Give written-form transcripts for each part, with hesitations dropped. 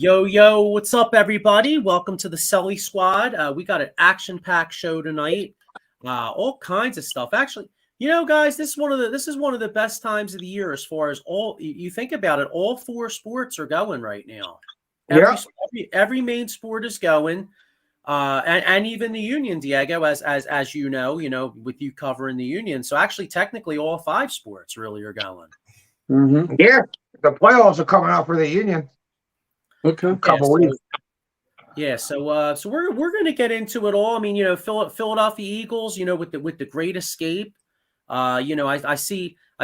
Yo, what's up, everybody? Welcome to the Sully Squad. We got an action-packed show tonight. All kinds of stuff. Actually, guys, this is one of the best times of the year as far as all you think about it. All four sports are going right now. Every main sport is going, and even the Union, Diego, as you know, with you covering the Union. So actually, technically, all five sports really are going. Mm-hmm. Yeah, the playoffs are coming up for the Union. Okay. A couple weeks. So we're going to get into it all. I mean, Philadelphia Eagles, with the Great Escape. I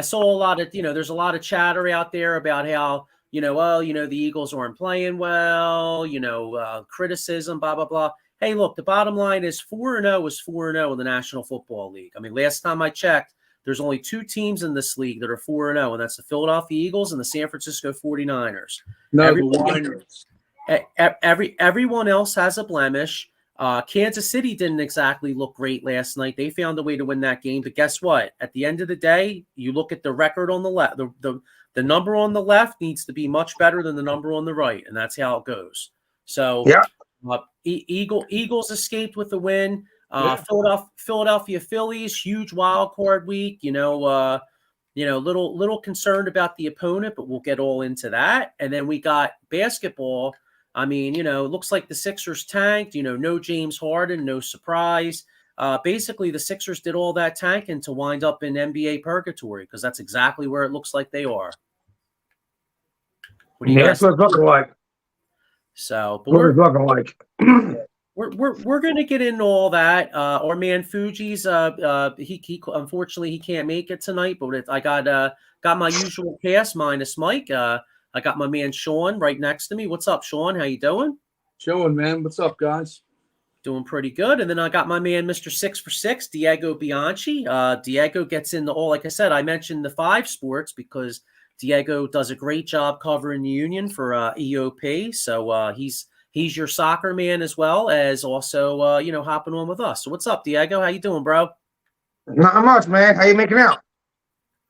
saw a lot of, there's a lot of chatter out there about how, the Eagles aren't playing well, criticism, blah, blah, blah. Hey, look, the bottom line is 4-0 is 4-0 in the National Football League. I mean, last time I checked, there's only two teams in this league that are 4-0, and that's the Philadelphia Eagles and the San Francisco 49ers. Everyone else has a blemish. Kansas City didn't exactly look great last night. They found a way to win that game. But guess what? At the end of the day, you look at the record on the left. The number on the left needs to be much better than the number on the right, and that's how it goes. So, Eagles escaped with the win. Philadelphia Phillies, huge wild card week. Little concerned about the opponent, but we'll get all into that. And then we got basketball. I mean, it looks like the Sixers tanked. No James Harden, no surprise. Basically, the Sixers did all that tanking to wind up in NBA purgatory because that's exactly where it looks like they are. What do you guys? That's what it's looking like. So, but what it's looking like. We're going to get into all that. Our man Fuji's he unfortunately he can't make it tonight, but I got my usual cast minus Mike. I got my man Sean right next to me. What's up, Sean? How you doing? Chilling, man. What's up, guys? Doing pretty good. And then I got my man Mr. 6 for 6, Diego Bianchi. Diego gets into all, like I said, I mentioned the five sports because Diego does a great job covering the Union for EOP. So he's your soccer man as well as also, hopping on with us. So what's up, Diego? How you doing, bro? Not much, man. How you making out?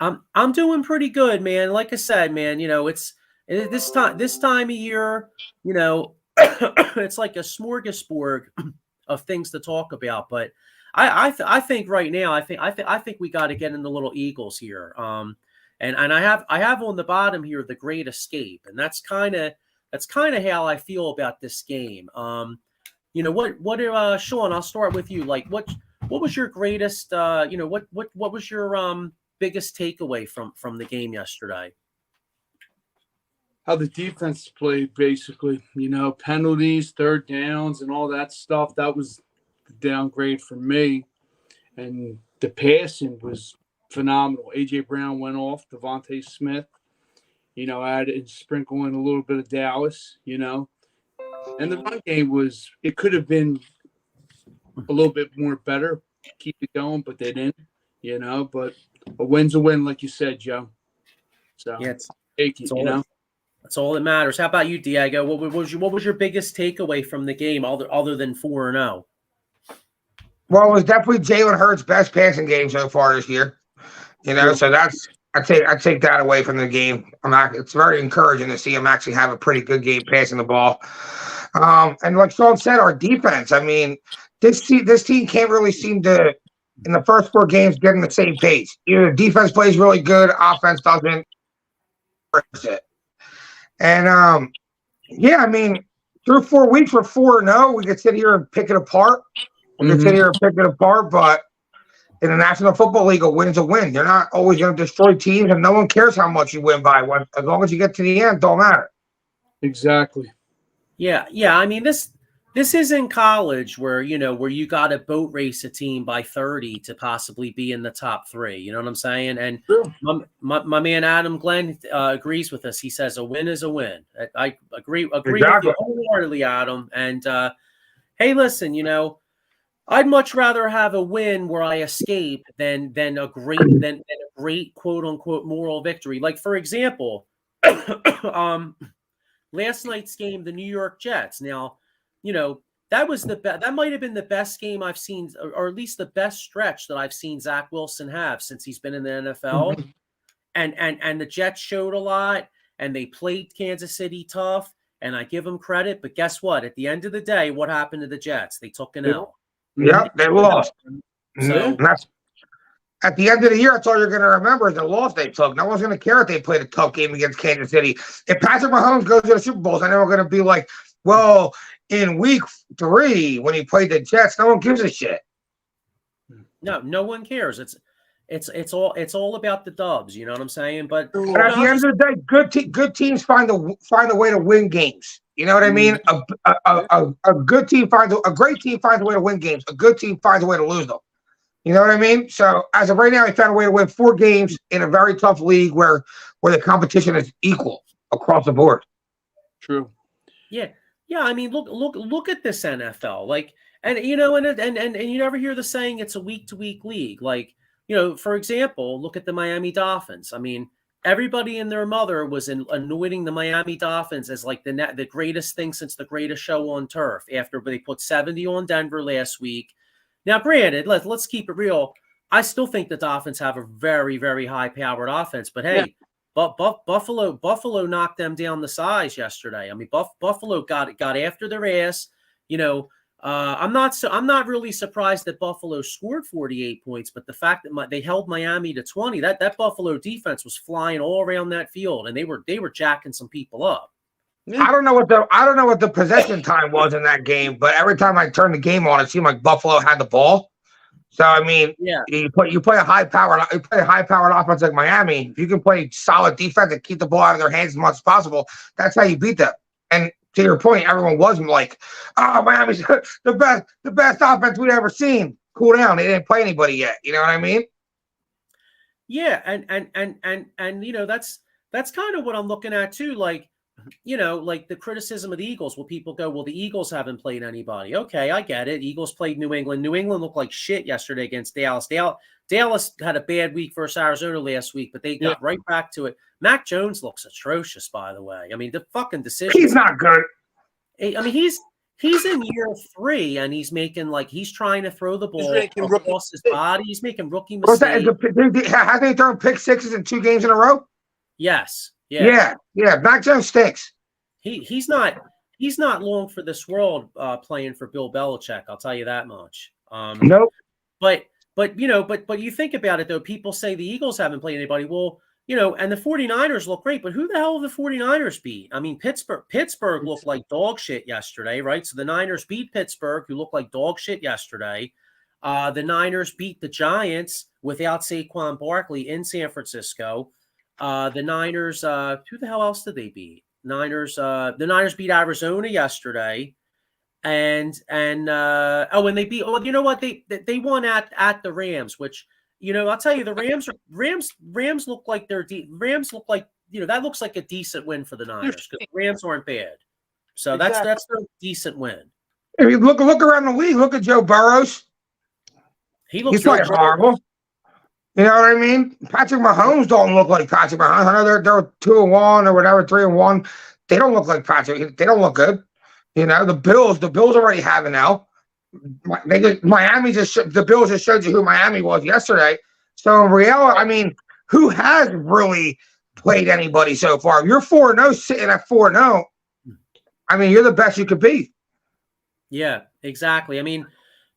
I'm doing pretty good, man. Like I said, man, it's this time of year, it's like a smorgasbord of things to talk about. But I think right now, I think we got to get in the little Eagles here. And I have on the bottom here the Great Escape, and that's kind of how I feel about this game. Sean, I'll start with you. Like, what was your greatest? What was your biggest takeaway from the game yesterday? How the defense played, basically. Penalties, third downs, and all that stuff. That was the downgrade for me. And the passing was phenomenal. A.J. Brown went off. Devontae Smith. Added sprinkle in a little bit of Dallas, And the run game it could have been a little bit more better, keep it going, but they didn't, But a win's a win, like you said, Joe. So take it, That's all that matters. How about you, Diego? What was your biggest takeaway from the game other than 4-0? Well, it was definitely Jalen Hurts' best passing game so far this year. So that's I take that away from the game. It's very encouraging to see him actually have a pretty good game passing the ball. And like Sean said, our defense. I mean, this team can't really seem to, in the first four games, get on the same page. Either defense plays really good, offense doesn't. And I mean, through 4 weeks we're 4-0. We could sit here and pick it apart. But in the National Football League, a win's a win. You're not always going to destroy teams, and no one cares how much you win by. As long as you get to the end, don't matter. Exactly. Yeah. I mean, this isn't college where you got to boat race a team by 30 to possibly be in the top 3. You know what I'm saying? And my man Adam Glenn agrees with us. He says a win is a win. I agree with you wholeheartedly, Adam. And hey, listen, I'd much rather have a win where I escape than a great quote unquote moral victory. Like, for example, last night's game, the New York Jets. Now, that was that might have been the best game I've seen, or at least the best stretch that I've seen Zach Wilson have since he's been in the NFL. Mm-hmm. And the Jets showed a lot, and they played Kansas City tough. and I give them credit. But guess what? At the end of the day, what happened to the Jets? They took an L. Yep, they lost. So And that's at the end of the year. That's all you're going to remember is the loss they took. No one's going to care if they played a tough game against Kansas City. If Patrick Mahomes goes to the Super Bowl, I know we're going to be like, well, in week 3 when he played the Jets, no one gives a shit. no one cares. It's all about the dubs. You know what I'm saying? But at the end of the day, good teams find a way to win games. You know what I mean? A good team a great team finds a way to win games. A good team finds a way to lose them. You know what I mean? So as of right now, he found a way to win 4 games in a very tough league where the competition is equal across the board. True. Yeah. I mean, look at this NFL. Like, and you know, and you never hear the saying it's a week to week league. Like, you know, for example, look at the Miami Dolphins. I mean, everybody and their mother was anointing the Miami Dolphins as like the greatest thing since the greatest show on turf after they put 70 on Denver last week. Now, granted, let's keep it real. I still think the Dolphins have a very, very high-powered offense. But hey, Buffalo knocked them down the size yesterday. I mean, Buffalo got after their ass. You know, I'm not really surprised that Buffalo scored 48 points, but the fact that they held Miami to 20, that Buffalo defense was flying all around that field, and they were jacking some people up. I don't know what the possession time was in that game, but every time I turned the game on, it seemed like Buffalo had the ball. So I mean, you play a high powered offense like Miami. If you can play solid defense and keep the ball out of their hands as much as possible, that's how you beat them. And to your point, everyone wasn't like, "Oh, Miami's the best offense we've ever seen." Cool down. They didn't play anybody yet. You know what I mean? Yeah, and you know, that's kind of what I'm looking at too. Like, you know, like the criticism of the Eagles. Well, people go, well, the Eagles haven't played anybody. Okay, I get it. Eagles played New England. New England looked like shit yesterday against Dallas. Dallas had a bad week versus Arizona last week, but they got right back to it. Mac Jones looks atrocious, by the way. I mean, the fucking decision. He's not good. I mean, he's in year 3, and he's trying to throw the ball across his body. He's making rookie mistakes. Hasn't he thrown pick sixes in 2 games in a row? Yes. Yeah. Mac Jones stinks. He's not long for this world playing for Bill Belichick. I'll tell you that much. Nope. But you know, but you think about it though. People say the Eagles haven't played anybody. Well, you know, and the 49ers look great, but who the hell have the 49ers beat? I mean, Pittsburgh looked like dog shit yesterday, right? So the Niners beat Pittsburgh, who looked like dog shit yesterday. The Niners beat the Giants without Saquon Barkley in San Francisco. The Niners, who the hell else did they beat? The Niners beat Arizona yesterday. And they beat, oh, you know what? They won at the Rams, which, you know, I'll tell you, the Rams look like Rams look like, you know, that looks like a decent win for the Niners because the Rams aren't bad. So that's a decent win. If you look around the league, look at Joe Burrows. He's playing horrible. You know what I mean? Patrick Mahomes don't look like Patrick Mahomes. I know they're 2-1 or whatever, 3-1. They don't look like Patrick. They don't look good. You know, the Bills already have an L. The Bills just showed you who Miami was yesterday. So in reality, I mean, who has really played anybody so far? If you're 4-0, sitting at 4-0, I mean, you're the best you could be. Yeah, exactly. I mean,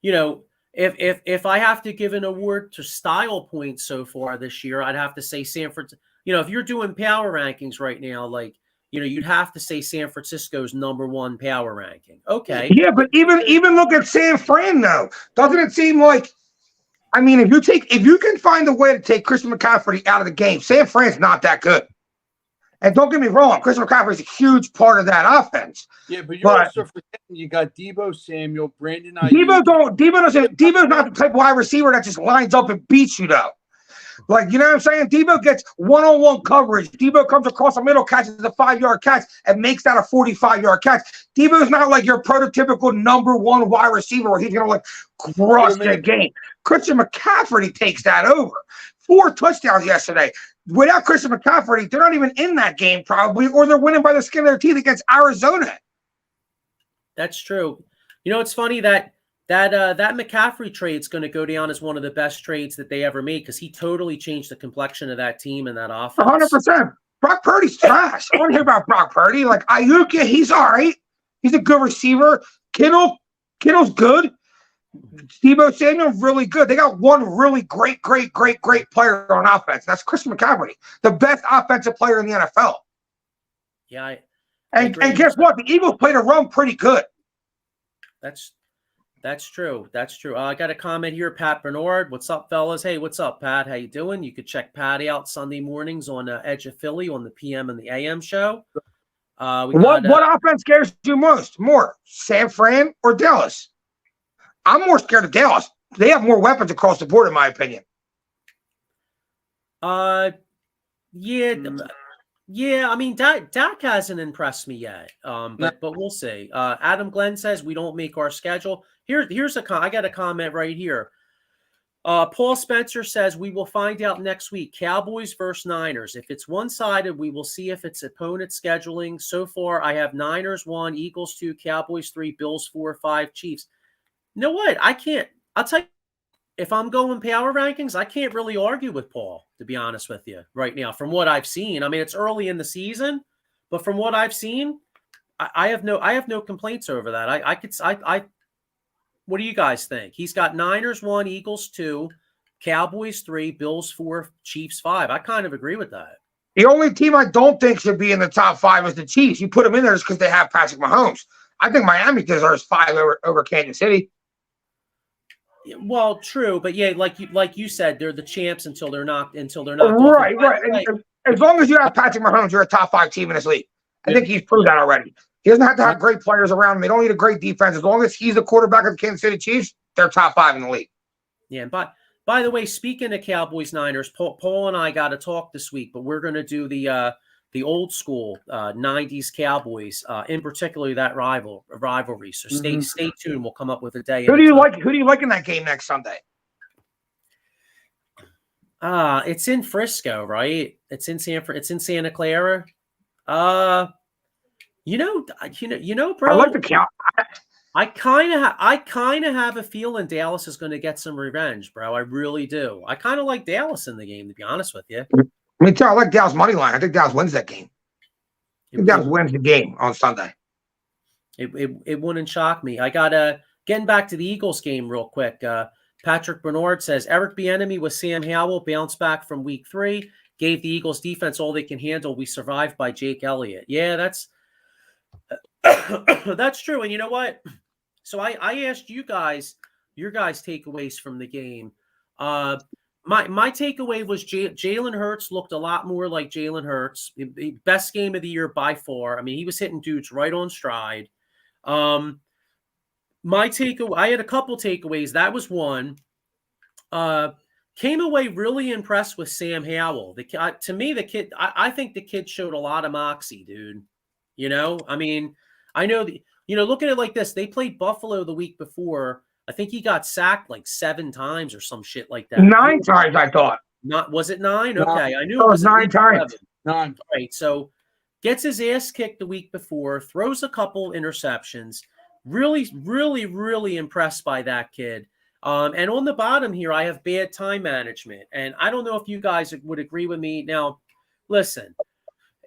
you know, if I have to give an award to style points so far this year, I'd have to say San Francisco. You know, if you're doing power rankings right now, like, you know, you'd have to say San Francisco's #1 power ranking. Okay. Yeah, but even look at San Fran though. Doesn't it seem like, I mean, if you can find a way to take Christian McCaffrey out of the game, San Fran's not that good. And don't get me wrong, Christian McCaffrey's a huge part of that offense. Yeah, but you're also forgetting you got Deebo Samuel, Brandon Ayuk. Deebo's not the type of wide receiver that just lines up and beats you though. Like, you know what I'm saying? Deebo gets one-on-one coverage. Deebo comes across the middle, catches a 5-yard catch, and makes that a 45-yard catch. Deebo's not like your prototypical #1 wide receiver where he's going to like crush the game. Christian McCaffrey takes that over. 4 touchdowns yesterday. Without Christian McCaffrey, they're not even in that game probably, or they're winning by the skin of their teeth against Arizona. That's true. You know, it's funny that McCaffrey trade's going to go down as one of the best trades that they ever made because he totally changed the complexion of that team and that offense. 100%. Brock Purdy's trash. I want to hear about Brock Purdy. Like Ayuk, yeah, he's all right. He's a good receiver. Kittle's good. Deebo Samuel's really good. They got one really great player on offense. That's Chris McCaffrey, the best offensive player in the NFL. Yeah, and guess what? The Eagles played a run pretty good. That's true. That's true. I got a comment here, Pat Bernard. What's up, fellas? Hey, what's up, Pat? How you doing? You could check Patty out Sunday mornings on Edge of Philly on the PM and the AM show. What offense scares you more, San Fran or Dallas? I'm more scared of Dallas. They have more weapons across the board, in my opinion. Yeah. I mean, Dak hasn't impressed me yet. But we'll see. Adam Glenn says we don't make our schedule. Here's I got a comment right here. Paul Spencer says we will find out next week. Cowboys versus Niners. If it's one-sided, we will see if it's opponent scheduling. So far, I have Niners 1, Eagles 2, Cowboys 3, Bills 4, 5, Chiefs. You know what? I'll tell you, if I'm going power rankings, I can't really argue with Paul, to be honest with you, right now, from what I've seen. I mean, it's early in the season, but from what I've seen, I have no complaints over that. What do you guys think? He's got Niners 1, Eagles 2, Cowboys 3, Bills 4, Chiefs 5. I kind of agree with that. The only team I don't think should be in the top 5 is the Chiefs. You put them in there just because they have Patrick Mahomes. I think Miami deserves 5 over Kansas City. Well, true, but yeah, like you said, they're the champs until they're not. Right. And as long as you have Patrick Mahomes, you're a top 5 team in this league. I think he's proved that already. He doesn't have to have great players around him. They don't need a great defense. As long as he's the quarterback of the Kansas City Chiefs, they're top 5 in the league. Yeah, and by the way, speaking of Cowboys Niners, Paul and I got to talk this week, but we're going to do the old school 90s Cowboys, in particular that rivalry. So stay tuned. We'll come up with a day. Who do you like in that game next Sunday? It's in Frisco, right? It's in Santa Clara. You know, bro. I like the count. I kind of have a feeling Dallas is going to get some revenge, bro. I really do. I kind of like Dallas in the game, to be honest with you. Me too. I like Dallas money line. I think Dallas wins that game. I think Dallas wins the game on Sunday. It wouldn't shock me. I got getting back to the Eagles game real quick. Patrick Bernard says Eric Bieniemy with Sam Howell bounced back from week 3, gave the Eagles defense all they can handle. We survived by Jake Elliott. Yeah, that's true. And you know what? So I asked you guys your guys' takeaways from the game. My takeaway was Jalen Hurts looked a lot more like Jalen Hurts. Best game of the year by far. I mean, he was hitting dudes right on stride. My takeaway, I had a couple takeaways. That was one. Came away really impressed with Sam Howell. To me, the kid, I think the kid showed a lot of moxie, dude. You know, I mean, I know look at it like this. They played Buffalo the week before. I think he got sacked like 7 times or some shit like that. 9 times, I thought. Was it 9? Okay, I knew it was 9 times. 9. Right, so gets his ass kicked the week before, throws a couple interceptions. Really, really, really impressed by that kid. And on the bottom here, I have bad time management. And I don't know if you guys would agree with me. Now, listen,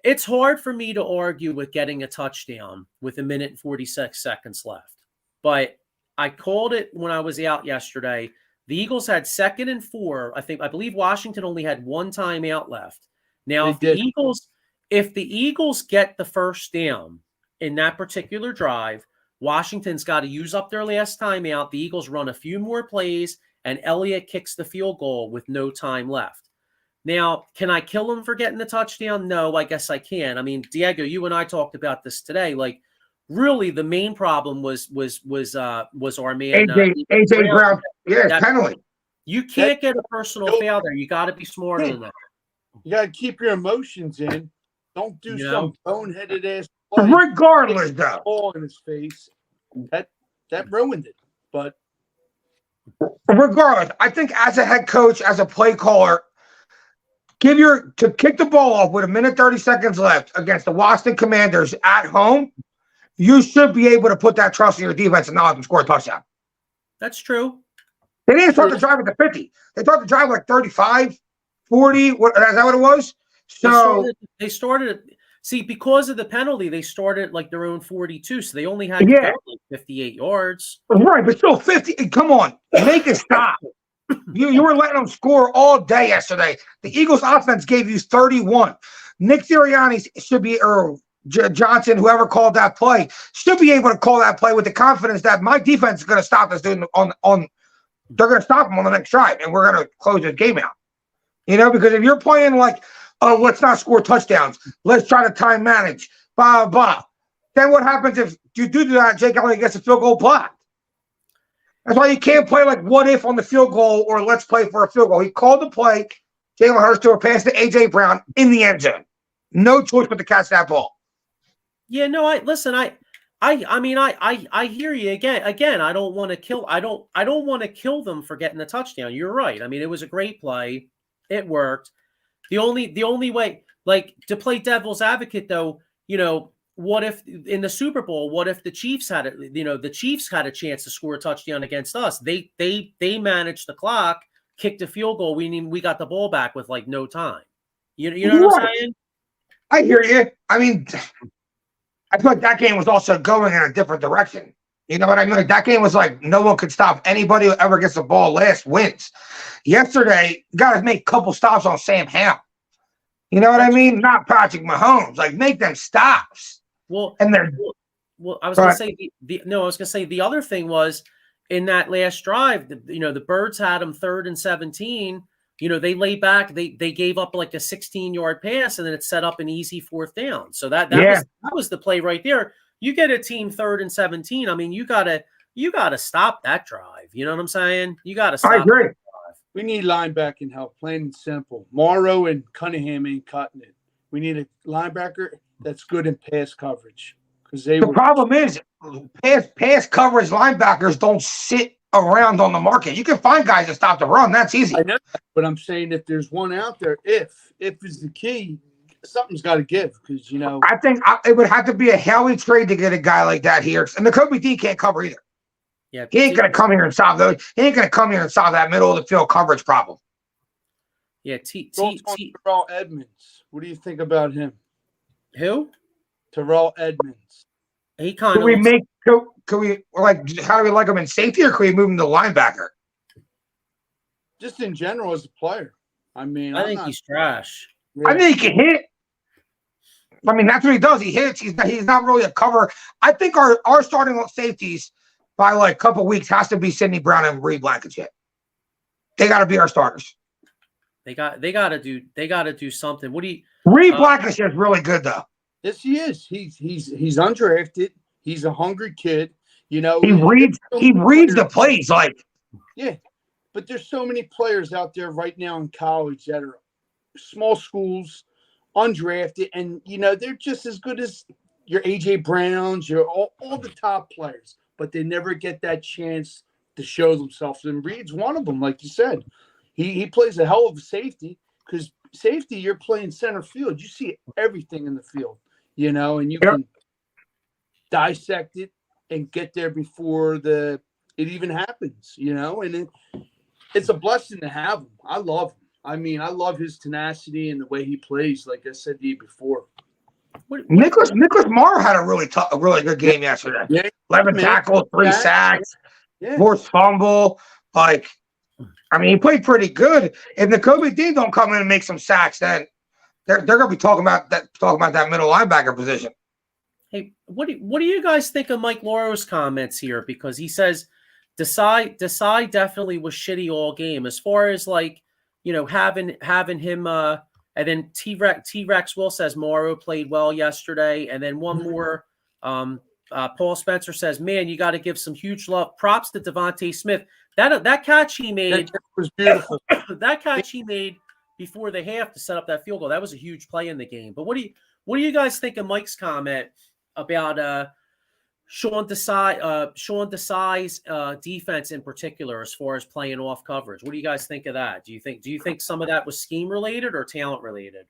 it's hard for me to argue with getting a touchdown with 1 minute and 46 seconds left. But I called it when I was out yesterday. The Eagles had 2nd and 4. I believe Washington only had 1 timeout left. Now, if the Eagles get the first down in that particular drive, Washington's got to use up their last timeout. The Eagles run a few more plays, and Elliott kicks the field goal with no time left. Now, can I kill him for getting the touchdown? No, I guess I can. I mean, Diego, you and I talked about this today. Like, really, the main problem was our man AJ Brown. Yeah, penalty. You can't get a personal foul there. You got to be smarter than that. You got to keep your emotions in. Don't do some boneheaded ass play. Regardless, though, ball in his face. That ruined it. But regardless, I think as a head coach, as a play caller, to kick the ball off with 1 minute 30 seconds left against the Washington Commanders at home, you should be able to put that trust in your defense and not let them score a touchdown. That's true. They didn't start the drive at the 50. They started the drive like 35, 40. Is that what it was? So They started. See, because of the penalty, they started like their own 42, so they only had to yeah, go like 58 yards. right, but still 50. Come on, make it stop. You were letting them score all day yesterday. The Eagles offense gave you 31. Nick Sirianni should be, or Johnson, whoever called that play, should be able to call that play with the confidence that my defense is going to stop this dude on. They're going to stop him on the next drive, and we're going to close this game out. You know, because if you're playing like, oh, let's not score touchdowns, let's try to time manage, blah, blah. Then what happens if you do that? Jake Elliott gets a field goal blocked. That's why you can't play like what if on the field goal or let's play for a field goal. He called the play, Jalen Hurts to a pass to A.J. Brown in the end zone. No choice but to catch that ball. Yeah, no, I mean, I hear you again. I don't want to kill. I don't want to kill them for getting the touchdown. You're right. I mean, it was a great play. It worked. The only way, like, to play devil's advocate, though, you know, what if in the Super Bowl, what if the Chiefs had it? You know, the Chiefs had a chance to score a touchdown against us. They managed the clock, kicked a field goal. We got the ball back with like no time. You know what I'm saying? I hear you. I mean, I feel like that game was also going in a different direction. You know what I mean? Like, that game was like no one could stop anybody who ever gets the ball last wins. Yesterday, you got to make a couple stops on Sam Howell. You know what I mean? Not Patrick Mahomes. Like, make them stops. Well, and they're I was going to say I was going to say the other thing was in that last drive. The Birds had them 3rd and 17. You know, they laid back. They gave up like a 16-yard pass, and then it set up an easy 4th down. So that was the play right there. You get a team 3rd and 17. I mean, you gotta stop that drive. You know what I'm saying? You gotta stop. I agree. That drive. We need linebacking help, plain and simple. Morrow and Cunningham ain't cutting it. We need a linebacker that's good in pass coverage. The problem is pass coverage linebackers don't sit around on the market. You can find guys that stop the run. That's easy. I know, but I'm saying if there's one out there, if is the key, something's got to give because, you know. I think it would have to be a Howie trade to get a guy like that here. And the Kobe D can't cover either. Yeah, he ain't going to come here and solve those. He ain't going to come here and solve that middle of the field coverage problem. Yeah, Terrell Edmonds. What do you think about him? Who? Terrell Edmonds. He kind of. Can we like? How do we like him in safety, or can we move him to linebacker? Just in general as a player. I mean, I think he's trash. Really. I think he can hit. I mean, that's what he does. He hits. He's not really a cover. I think our starting safeties by like a couple weeks has to be Sidney Brown and Reed Blankenship. They got to be our starters. They got to do something. What do you? Reed Blankenship is really good though. Yes, he is. He's undrafted. He's a hungry kid. You know, he reads the plays like. Yeah, but there's so many players out there right now in college that are small schools, undrafted, and you know they're just as good as your AJ Browns, your all the top players, but they never get that chance to show themselves. And Reed's one of them, like you said. He plays a hell of a safety because safety, you're playing center field. You see everything in the field, you know, and you can dissect it and get there before it even happens, you know, and it's a blessing to have him. I love him. I mean, I love his tenacity and the way he plays, like I said to you before. Nicholas Morrow had a really good game yesterday. Yeah, 11 tackles, 3 sacks, forced fumble. Like, I mean, he played pretty good. If the Kobe D don't come in and make some sacks, then they're going to be talking about that middle linebacker position. Hey, what do you guys think of Mike Loro's comments here? Because he says Desai definitely was shitty all game. As far as like, you know, having him and then T-Rex Will says Morrow played well yesterday. And then one more, Paul Spencer says, man, you got to give some huge love. Props to Devontae Smith. That catch he made that was beautiful. That catch he made before the half to set up that field goal. That was a huge play in the game. But what do you guys think of Mike's comment about Sean Desai's defense in particular, as far as playing off coverage? What do you guys think of that? Do you think some of that was scheme related or talent related?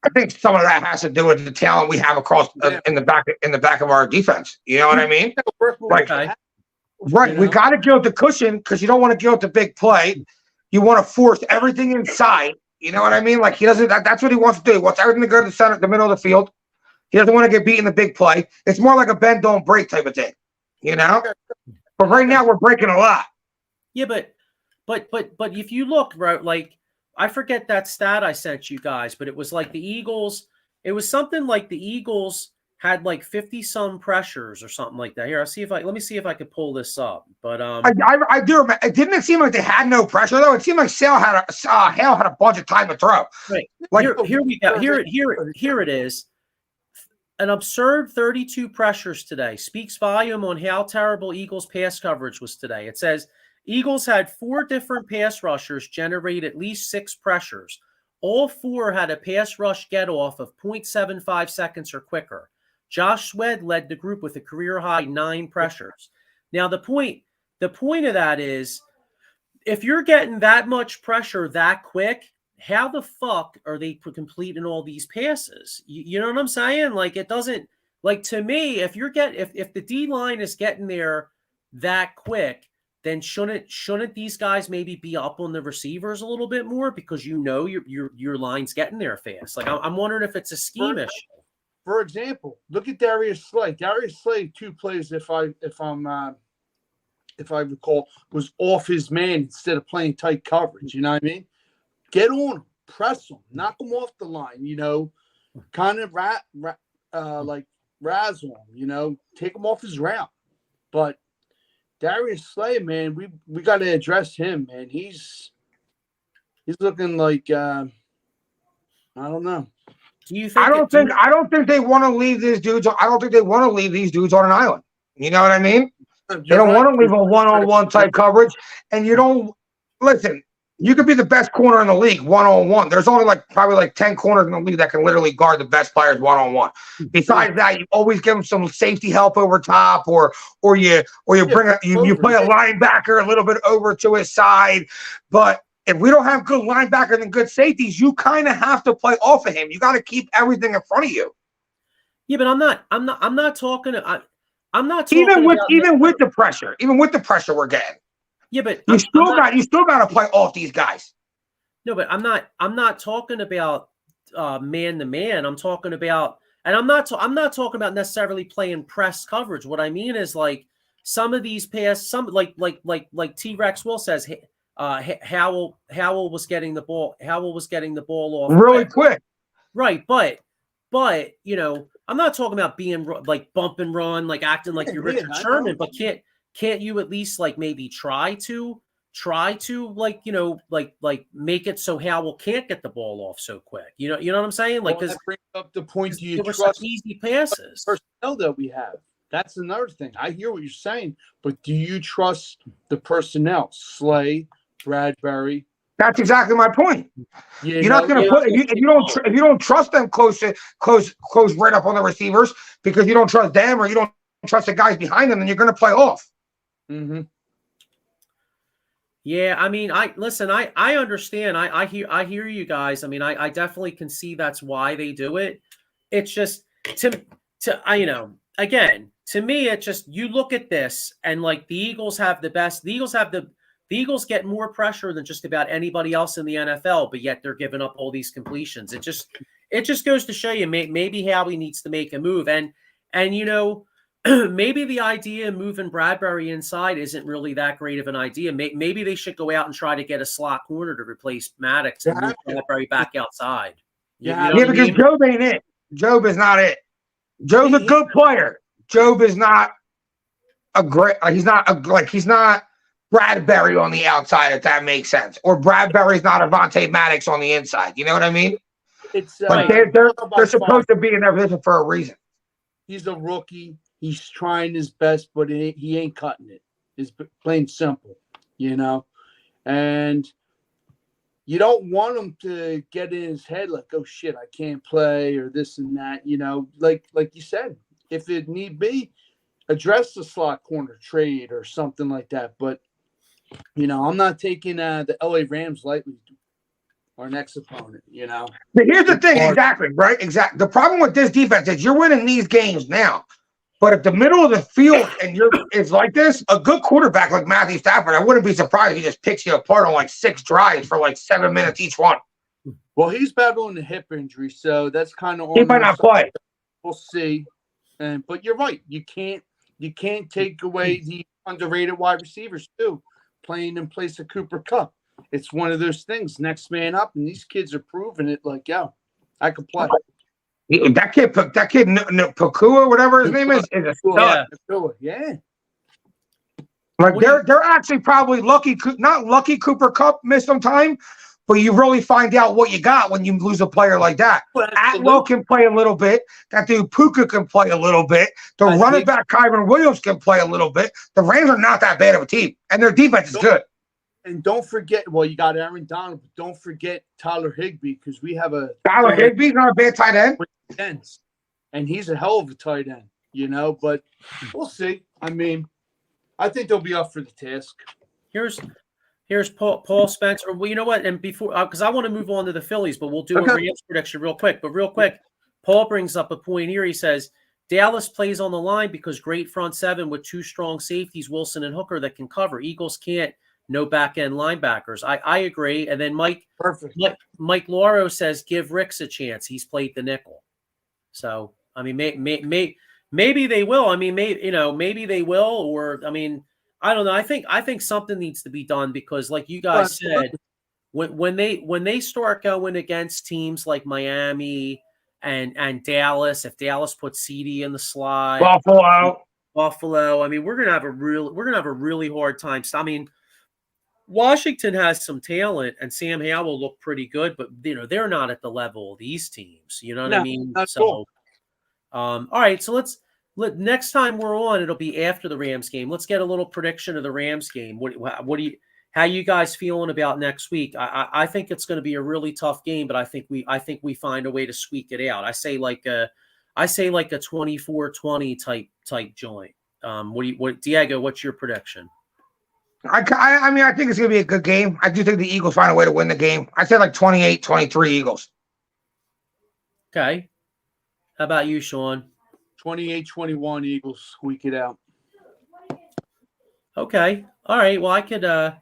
I think some of that has to do with the talent we have across in the back of our defense. You know what I mean? Like, right. You know? We got to give the cushion because you don't want to give the big play. You want to force everything inside. You know what I mean? Like he doesn't. That's what he wants to do. He wants everything to go to the center, the middle of the field. He doesn't want to get beat in the big play. It's more like a bend don't break type of thing. You know. But right now we're breaking a lot. Yeah, but if you look, right, like I forget that stat I sent you guys, but it was like the Eagles. It was something like the Eagles had like 50 some pressures or something like that. Here, let me see if I could pull this up. But I do remember. Didn't it seem like they had no pressure though? It seemed like Hale had a bunch of time to throw. Right. Like here we go. Here it is. An absurd 32 pressures today speaks volume on how terrible Eagles pass coverage was today. It says Eagles had 4 different pass rushers generate at least 6 pressures. All 4 had a pass rush get off of 0.75 seconds or quicker. Josh Swed led the group with a career high 9 pressures. Now the point of that is if you're getting that much pressure that quick, how the fuck are they completing all these passes? You know what I'm saying? Like it doesn't, like to me, if the D line is getting there that quick, then shouldn't these guys maybe be up on the receivers a little bit more because your line's getting there fast? Like I'm wondering if it's a scheme issue. For example, look at Darius Slay. Darius Slay 2 plays, if I recall, was off his man instead of playing tight coverage. You know what I mean? Get on him, press him, knock him off the line, you know, kind of like razzle him, you know, take him off his route. But Darius Slay, man, we got to address him, man. He's looking like I don't know. Do you think I don't think they want to leave these dudes. I don't think they want to leave these dudes on an island. You know what I mean? They don't want to leave a one-on-one type coverage, and you don't listen. You could be the best corner in the league one-on-one. There's only probably 10 corners in the league that can literally guard the best players one-on-one. Besides that, you always give them some safety help over top, or you play a linebacker a little bit over to his side. But if we don't have good linebackers and good safeties, you kind of have to play off of him. You got to keep everything in front of you. Yeah, but I'm not talking. I'm not talking even with the pressure we're getting. Yeah, but you still got to play off these guys. No, but I'm not talking about man to man. I'm talking about, and I'm not talking about necessarily playing press coverage. What I mean is like some of these like T-Rex Will says, Howell was getting the ball. Howell was getting the ball off really quick. Right, but you know, I'm not talking about being like bump and run, like acting like you're Richard Sherman, but can't you at least like maybe try to like, you know, like make it so Howell can't get the ball off so quick. You know what I'm saying? Like, because brings up the point, do you trust trust easy passes? Personnel that we have. That's another thing. I hear what you're saying, but do you trust the personnel? Slay, Bradbury. That's exactly my point. You're not going to put if you don't trust them close right up on the receivers because you don't trust them or you don't trust the guys behind them, then you're going to play off. Mm-hmm. Yeah, I mean, I understand. I hear you guys. I mean, I definitely can see that's why they do it. It's just again, to me, it's just you look at this and like the Eagles have the best. The Eagles get more pressure than just about anybody else in the NFL, but yet they're giving up all these completions. It just goes to show you maybe Howie needs to make a move, and you know. Maybe the idea of moving Bradbury inside isn't really that great of an idea. Maybe they should go out and try to get a slot corner to replace Maddox and move Bradbury back outside. Because Job ain't it. Job is not it. Job's a good player. Job is not a great. He's not Bradbury on the outside, if that makes sense. Or Bradbury's not Avonte Maddox on the inside. You know what I mean? It's they're supposed to be in their position for a reason. He's a rookie. He's trying his best, but he ain't cutting it. It's plain simple, you know? And you don't want him to get in his head like, oh, shit, I can't play or this and that, you know? Like you said, if it need be, address the slot corner trade or something like that. But, you know, I'm not taking the LA Rams lightly, our next opponent, you know? But here's the thing, exactly, right? Exactly. The problem with this defense is you're winning these games now. But if the middle of the field and it's like this, a good quarterback like Matthew Stafford, I wouldn't be surprised if he just picks you apart on like 6 drives for like 7 minutes each one. Well, he's battling a hip injury, so that's kind of He on might their not side. play. We'll see. But you're right. You can't take away the underrated wide receivers too, playing in place of Cooper Kupp. It's one of those things. Next man up, and these kids are proving it. Like, yo, I could play. That kid, Pakua, whatever his name is a stud. Yeah. Like What do they're actually probably lucky, not lucky Cooper Kupp missed some time, but you really find out what you got when you lose a player like that. Well, Atwell can play a little bit. That dude Puka can play a little bit. The I running think- back Kyron Williams can play a little bit. The Rams are not that bad of a team, and their defense is good. And don't forget, well, you got Aaron Donald, but don't forget Tyler Higbee, because we have a Tyler Higbee's not a bad tight end. ends, and he's a hell of a tight end, but we'll see. I mean, I think they'll be up for the task. Here's Paul Spencer. Well, you know what? And before, because I want to move on to the Phillies, but we'll do a Rams prediction real quick. But real quick, Paul brings up a point here. He says Dallas plays on the line because great front seven with two strong safeties, Wilson and Hooker, that can cover. Eagles can't. No back end linebackers. I agree. And then Mike Lauro says give Ricks a chance. He's played the nickel. So I mean, maybe they will. I mean, maybe they will. Or I mean, I don't know. I think something needs to be done because, like you guys said, when they start going against teams like Miami and Dallas, if Dallas puts CD in the slot, Buffalo. I mean, we're gonna have a really hard time. I mean, Washington has some talent, and Sam Howell looked pretty good, but they're not at the level of these teams. You know what I mean? So, cool. All right. So next time we're on, it'll be after the Rams game. Let's get a little prediction of the Rams game. How you guys feeling about next week? I think it's going to be a really tough game, but I think we find a way to squeak it out. I say like a 24-20 type joint. Diego? What's your prediction? I mean, I think it's going to be a good game. I do think the Eagles find a way to win the game. I say like 28-23 Eagles. Okay. How about you, Sean? 28-21 Eagles squeak it out. Okay. All right. Well, I could go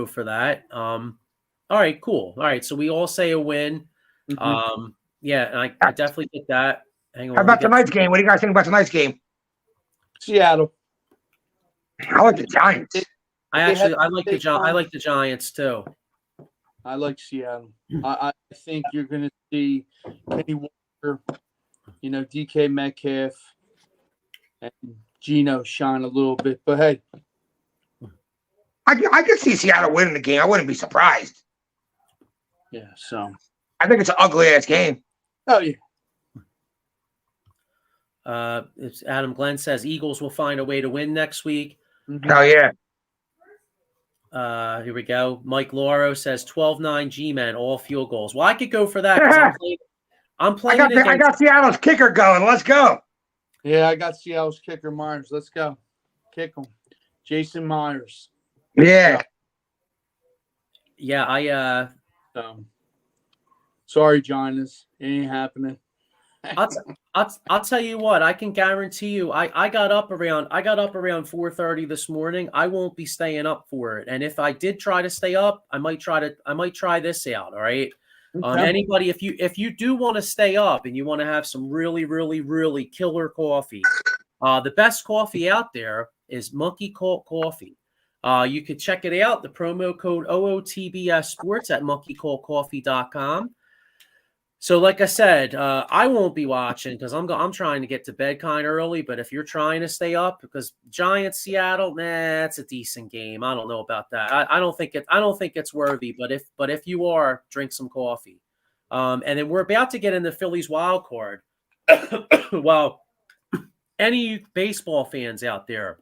for that. All right, cool. All right. So we all say a win. Mm-hmm. Yeah, and I definitely get that. Hang on. How about tonight's game? What do you guys think about tonight's game? Seattle. I like the Giants. I like the Giants too. I like Seattle. I think you're going to see Kenny Walker, DK Metcalf, and Geno shine a little bit. But hey, I could see Seattle winning the game. I wouldn't be surprised. Yeah. So I think it's an ugly ass game. Oh yeah. It's Adam Glenn says Eagles will find a way to win next week. Mm-hmm. Oh yeah. Here we go. Mike Lauro says 12-9 G-men, all field goals. Well, I could go for that. 'Cause I'm playing. I got Seattle's kicker going. Let's go. Yeah, I got Seattle's kicker Myers. Let's go. Kick him. Jason Myers. Yeah. Yeah, sorry, Giants. It ain't happening. I'll tell you what, I can guarantee you I got up around 4:30 this morning. I won't be staying up for it. And if I did try to stay up, I might try this out. All right. Okay. Anybody, if you do want to stay up and you want to have some really, really, really killer coffee, the best coffee out there is Monkey Cult Coffee. You could check it out. The promo code OOTBS Sports at monkeycultcoffee.com. So, like I said, I won't be watching because I'm trying to get to bed kind of early. But if you're trying to stay up, because Giants Seattle, it's a decent game. I don't know about that. I don't think it's worthy. But if you are, drink some coffee. And then we're about to get in the Phillies wild card. Well, any baseball fans out there,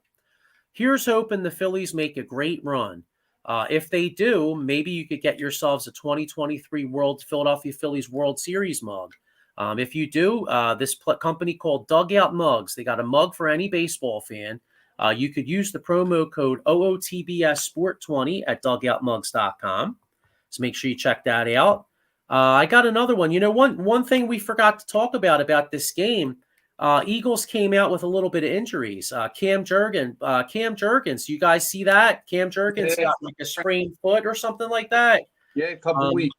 here's hoping the Phillies make a great run. If they do, maybe you could get yourselves a 2023 Philadelphia Phillies World Series mug. If you do, this company called Dugout Mugs, they got a mug for any baseball fan. You could use the promo code OOTBS Sport20 at dugoutmugs.com. So make sure you check that out. I got another one. One thing we forgot to talk about this game. Eagles came out with a little bit of injuries. Cam Jurgens, you guys see that? Cam Jurgens got like a sprained foot or something like that. Yeah, a couple weeks.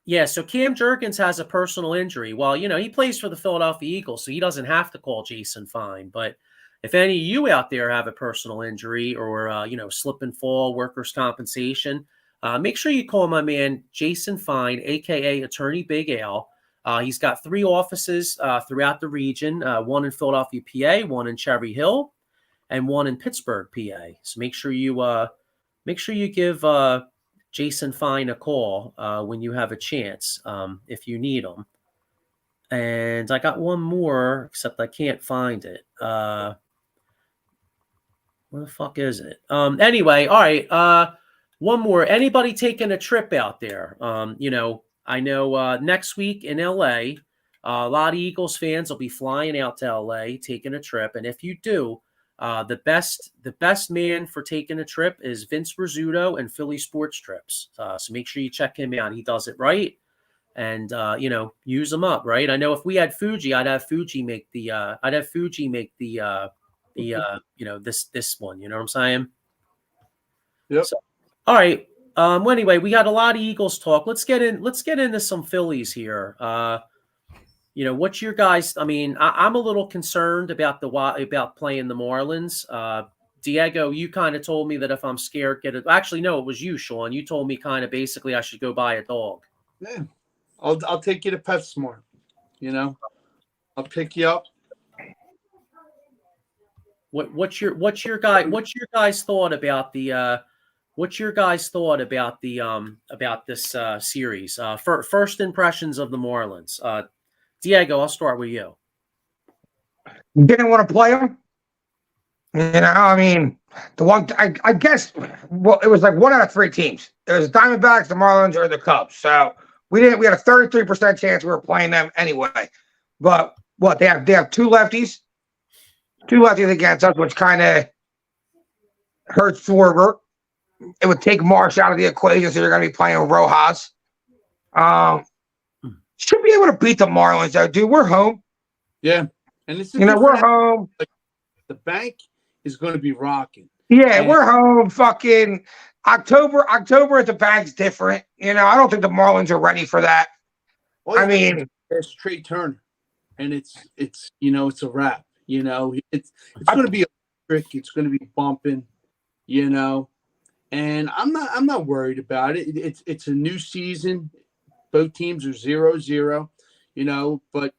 Yeah, so Cam Jurgens has a personal injury. Well, he plays for the Philadelphia Eagles, so he doesn't have to call Jason Fine. But if any of you out there have a personal injury or, slip and fall, workers' compensation, make sure you call my man Jason Fine, a.k.a. Attorney Big Al. He's got 3 offices throughout the region, one in Philadelphia, PA, one in Cherry Hill, and one in Pittsburgh, PA. So make sure you give Jason Fine a call when you have a chance, if you need him. And I got one more, except I can't find it. Where the fuck is it? Anyway, all right. One more. Anybody taking a trip out there? I know next week in LA, a lot of Eagles fans will be flying out to LA, taking a trip. And if you do, the best man for taking a trip is Vince Rizzuto and Philly Sports Trips. So make sure you check him out. He does it right, and use them up. Right. I know if we had Fuji, I'd have Fuji make the this one. You know what I'm saying? Yep. So, all right. Well, anyway, we got a lot of Eagles talk. Let's get into some Phillies here. What's your guys? I mean, I'm a little concerned about playing the Marlins. Diego, you kind of told me that if I'm scared, actually, no, it was you, Sean. You told me kind of basically I should go buy a dog. Yeah, I'll take you to PetSmart. I'll pick you up. What's your guys' thought about the about this series? First impressions of the Marlins. Diego, I'll start with you. Didn't want to play them. I mean, the one I guess it was like 1 out of 3 teams. It was the Diamondbacks, the Marlins, or the Cubs. So we had a 33% chance we were playing them anyway. But what they have 2 lefties against us, which kind of hurts Schwarber. It would take Marsh out of the equation, so you're going to be playing Rojas. Should be able to beat the Marlins, though, dude. We're home. Yeah, and it's we're home. The bank is going to be rocking. Yeah, we're home. Fucking October at the bank's different. I don't think the Marlins are ready for that. I mean, it's Trey Turner, and it's a wrap. It's going to be electric. It's going to be bumping. And I'm not worried about it. It's a new season. Both teams are 0-0, but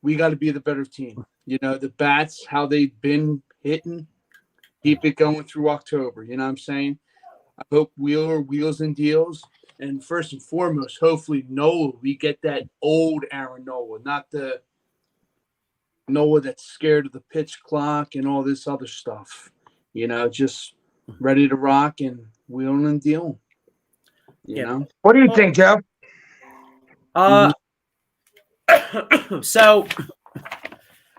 we got to be the better team. The bats, how they've been hitting, keep it going through October. You know what I'm saying? I hope Wheeler wheels and deals. And first and foremost, hopefully Nola, we get that old Aaron Nola, not the Nola that's scared of the pitch clock and all this other stuff. Just ready to rock and wheeling and dealing. You know? What do you think, Joe? So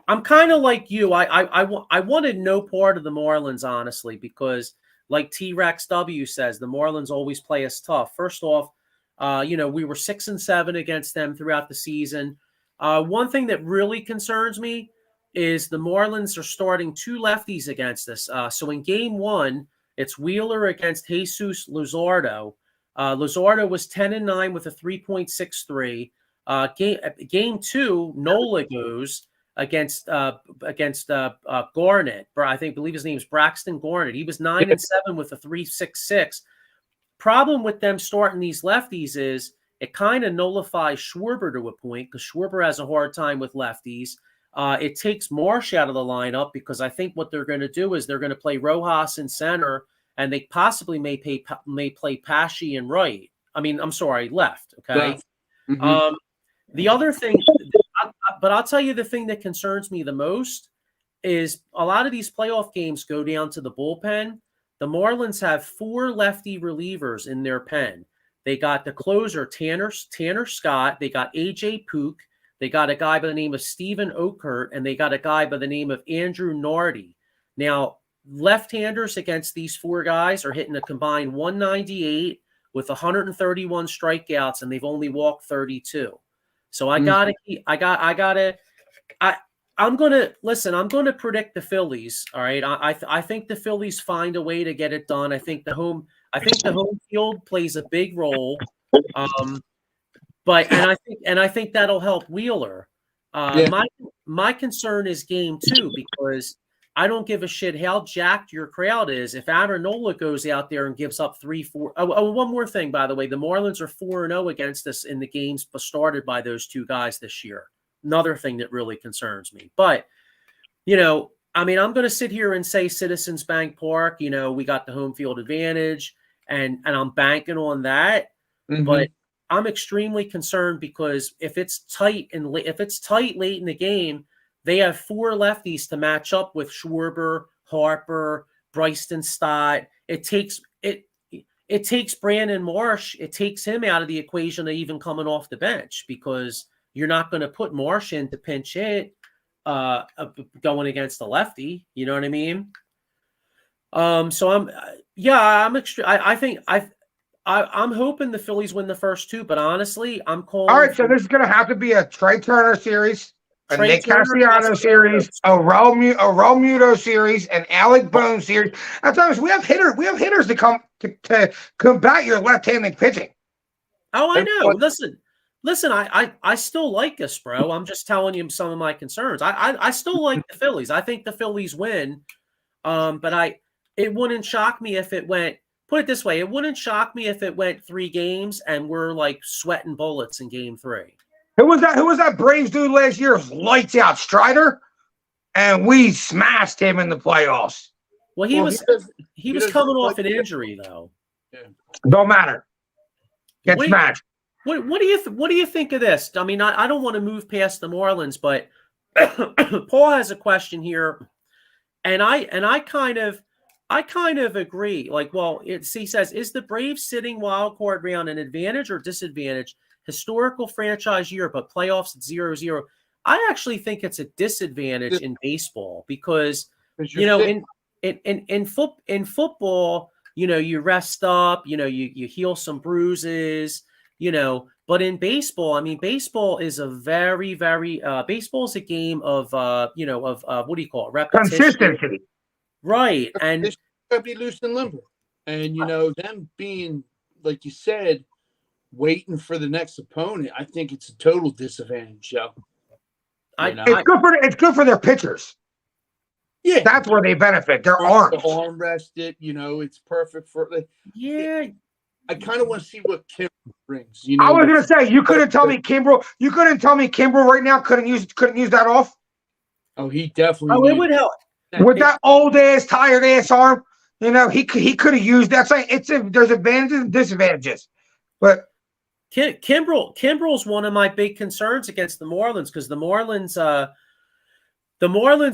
I'm kind of like you. I wanted no part of the Marlins, honestly, because like T-Rex W says, the Marlins always play us tough. First off, we were 6-7 against them throughout the season. One thing that really concerns me is the Marlins are starting 2 lefties against us. So in game 1, it's Wheeler against Jesus Luzardo. Luzardo was 10-9 with a 3.63. Game 2, Nola goes against Garnett. Believe his name is Braxton Garnett. He was 9-7 with a 3.66. Problem with them starting these lefties is it kind of nullifies Schwarber to a point because Schwarber has a hard time with lefties. It takes Marsh out of the lineup because I think what they're going to do is they're going to play Rojas in center, and they possibly may play Pesci in right. Left. Okay. Mm-hmm. The other thing, but I'll tell you the thing that concerns me the most is a lot of these playoff games go down to the bullpen. The Marlins have 4 lefty relievers in their pen. They got the closer, Tanner Scott. They got A.J. Pook. They got a guy by the name of Steven Okert, and they got a guy by the name of Andrew Nardi. Now, left-handers against these 4 guys are hitting a combined 198 with 131 strikeouts, and they've only walked 32. So I'm going to predict the Phillies. All right. I think the Phillies find a way to get it done. I think the I think the home field plays a big role. But I think that'll help Wheeler. My concern is game 2 because I don't give a shit how jacked your crowd is. If Aaronola goes out there and gives up 3-4. Oh, one more thing, by the way, the Marlins are 4-0 against us in the games started by those two guys this year. Another thing that really concerns me. But I'm going to sit here and say Citizens Bank Park. We got the home field advantage, and I'm banking on that. Mm-hmm. But I'm extremely concerned because if it's tight late in the game, they have 4 lefties to match up with Schwarber, Harper, Bryson Stott. It takes Brandon Marsh. It takes him out of the equation of even coming off the bench because you're not going to put Marsh in to pinch hit going against the lefty. You know what I mean? So I'm hoping the Phillies win the first 2, but honestly, I'm calling. All right, so this is going to have to be a Trey Turner series, a Nick Castellanos series, a Raul Muto series, an Alec Boone series. That's honest. We have hitters to come to combat your left-handed pitching. Oh, I know. Listen. I still like us, bro. I'm just telling you some of my concerns. I still like the Phillies. I think the Phillies win. But it wouldn't shock me if it went. Put it this way, it wouldn't shock me if it went 3 games and we're like sweating bullets in game 3. Who was that Braves dude last year? Lights out Strider, and we smashed him in the playoffs. Well, he was coming off an injury though. Yeah. Don't matter. Get smashed. What do you think of this? I mean, I don't want to move past the Marlins, but Paul has a question here, and I kind of agree. Like, well, he says, is the Braves sitting wild card round an advantage or disadvantage? Historical franchise year, but playoffs at 0-0. I actually think it's a disadvantage in baseball because in football, you rest up, you heal some bruises, but in baseball, I mean, baseball is a very, very baseball is a game of what do you call it? Repetition. Consistency. Right. And it's gotta be loose and limber. And them being, like you said, waiting for the next opponent, I think it's a total disadvantage, Joe. It's good for their pitchers. Yeah. That's where they benefit. Their arms. The arm rested, it's perfect for I kind of want to see what Kimbrel brings. I was gonna say you couldn't tell me Kimbrel right now couldn't use that off. Oh, he definitely. Oh, it would help with that old ass, tired ass arm. He could have used that. There's advantages and disadvantages, but Kimbrel's one of my big concerns against the Marlins because the Marlins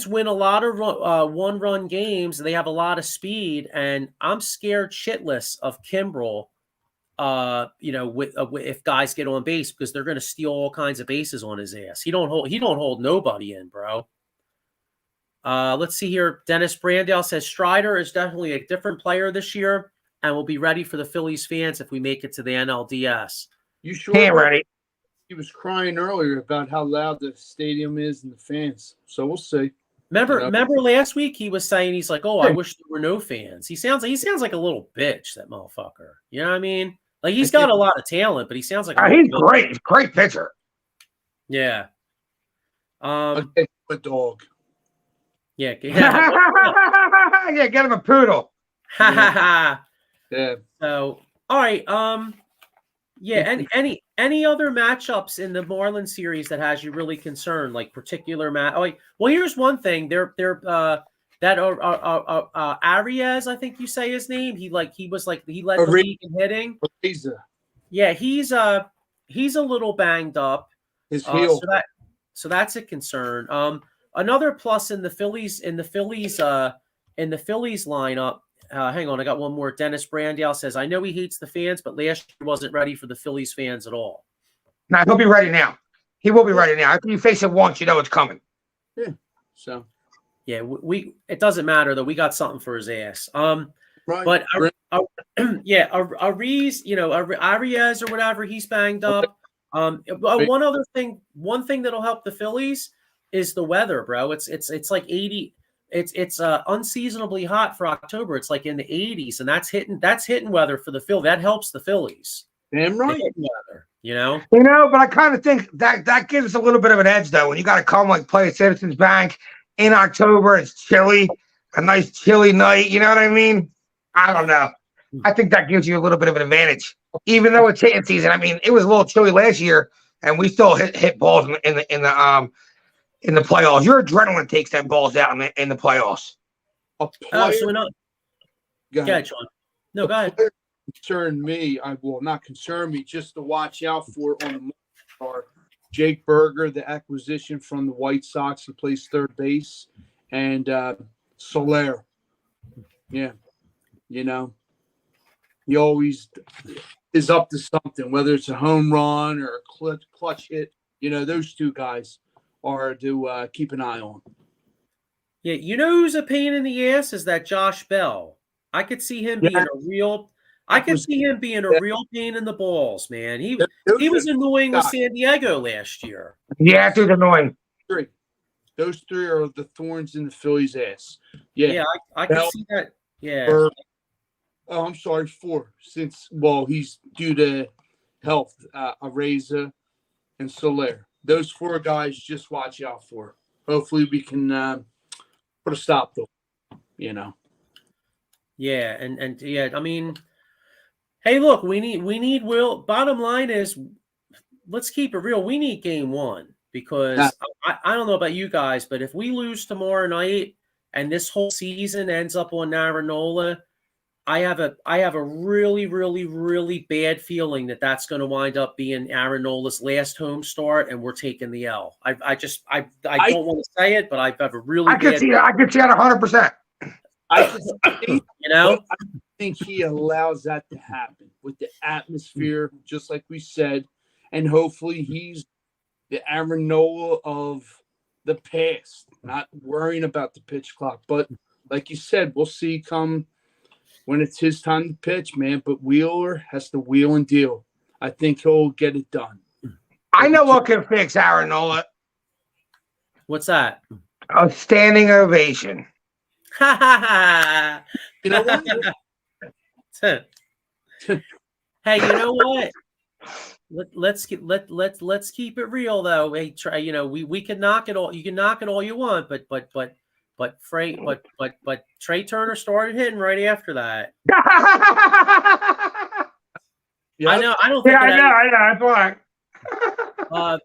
win a lot of one-run games. They have a lot of speed, and I'm scared shitless of Kimbrel. If guys get on base because they're going to steal all kinds of bases on his ass. He don't hold nobody in, bro. Let's see here. Dennis Brandale says Strider is definitely a different player this year and will be ready for the Phillies fans if we make it to the NLDS. You sure? Can't ready. He was crying earlier about how loud the stadium is and the fans. So we'll see. Remember last week he was saying he's like, "Oh, I wish there were no fans." He sounds like a little bitch, that motherfucker. You know what I mean? Like he's got a lot of talent, but he sounds like he's great. He's a great pitcher. Yeah. A dog. Yeah. Yeah, get him a poodle. Yeah. Yeah. So, all right. Yeah. And any other matchups in the Marlins series that has you really concerned, like particular match? Oh, well, here's one thing. They're Arias, I think you say his name. He led the league in hitting. Yeah, he's a little banged up. His heel. So that's a concern. Another plus in the Phillies lineup. Hang on, I got one more. Dennis Brandale says, I know he hates the fans, but last year wasn't ready for the Phillies fans at all. Nah, he'll be ready now. He will be ready now. After you face it once, you know it's coming. Yeah. So. Yeah, it doesn't matter though. We got something for his ass. Right. But Arias, Arias or whatever, he's banged up. One thing that'll help the Phillies is the weather, bro. It's like 80. it's unseasonably hot for October. It's like in the 80s, and that's hitting weather for the Phillies. That helps the Phillies. Damn right. Weather, you know. But I kind of think that gives us a little bit of an edge, though. When you got to come like play at Citizens Bank in October, it's chilly, a nice chilly night. You know what I mean? I don't know. I think that gives you a little bit of an advantage, even though it's hitting season. I mean, it was a little chilly last year, and we still hit balls in the playoffs. Your adrenaline takes them balls out in the playoffs. A So player, we're not. Go ahead, Sean. No, go ahead. Not concern me, just to watch out for on the are Jake Berger, the acquisition from the White Sox, who plays third base, and Soler. Yeah, you know, he always is up to something, whether it's a home run or a clutch hit. You know, those two guys are to keep an eye on. Yeah, you know who's a pain in the ass is that Josh Bell. I could see him being a real. I could see him being a real pain in the balls, man. He was annoying with San Diego last year. Yeah, dude's annoying. Those three are the thorns in the Phillies' ass. Yeah, I can see that. Yeah. I'm sorry, 4. Since he's due to health, Areza and Soler. Those 4 guys, just watch out for. Hopefully, we can put a stop to them. You know. Yeah, and yeah, I mean, hey, look, we need Will. Bottom line is, let's keep it real. We need game 1 because I don't know about you guys, but if we lose tomorrow night and this whole season ends up on Narinola, I have a really, really, really bad feeling that that's going to wind up being Arenola's last home start, and we're taking the L. I don't want to say it, but I have a really. I could see that 100%. I think he allows that to happen with the atmosphere, just like we said, and hopefully he's the Aaron Nola of the past, not worrying about the pitch clock. But like you said, we'll see come when it's his time to pitch, man. But Wheeler has to wheel and deal. I think he'll get it done. I know what can fix Aaron Nola. What's that? A standing ovation. You know what? Hey, you know what? Let's keep it real though. Hey, try. You know, we can knock it all. You can knock it all you want, but Trey Turner started hitting right after that. I know. I don't think. I know. That's why.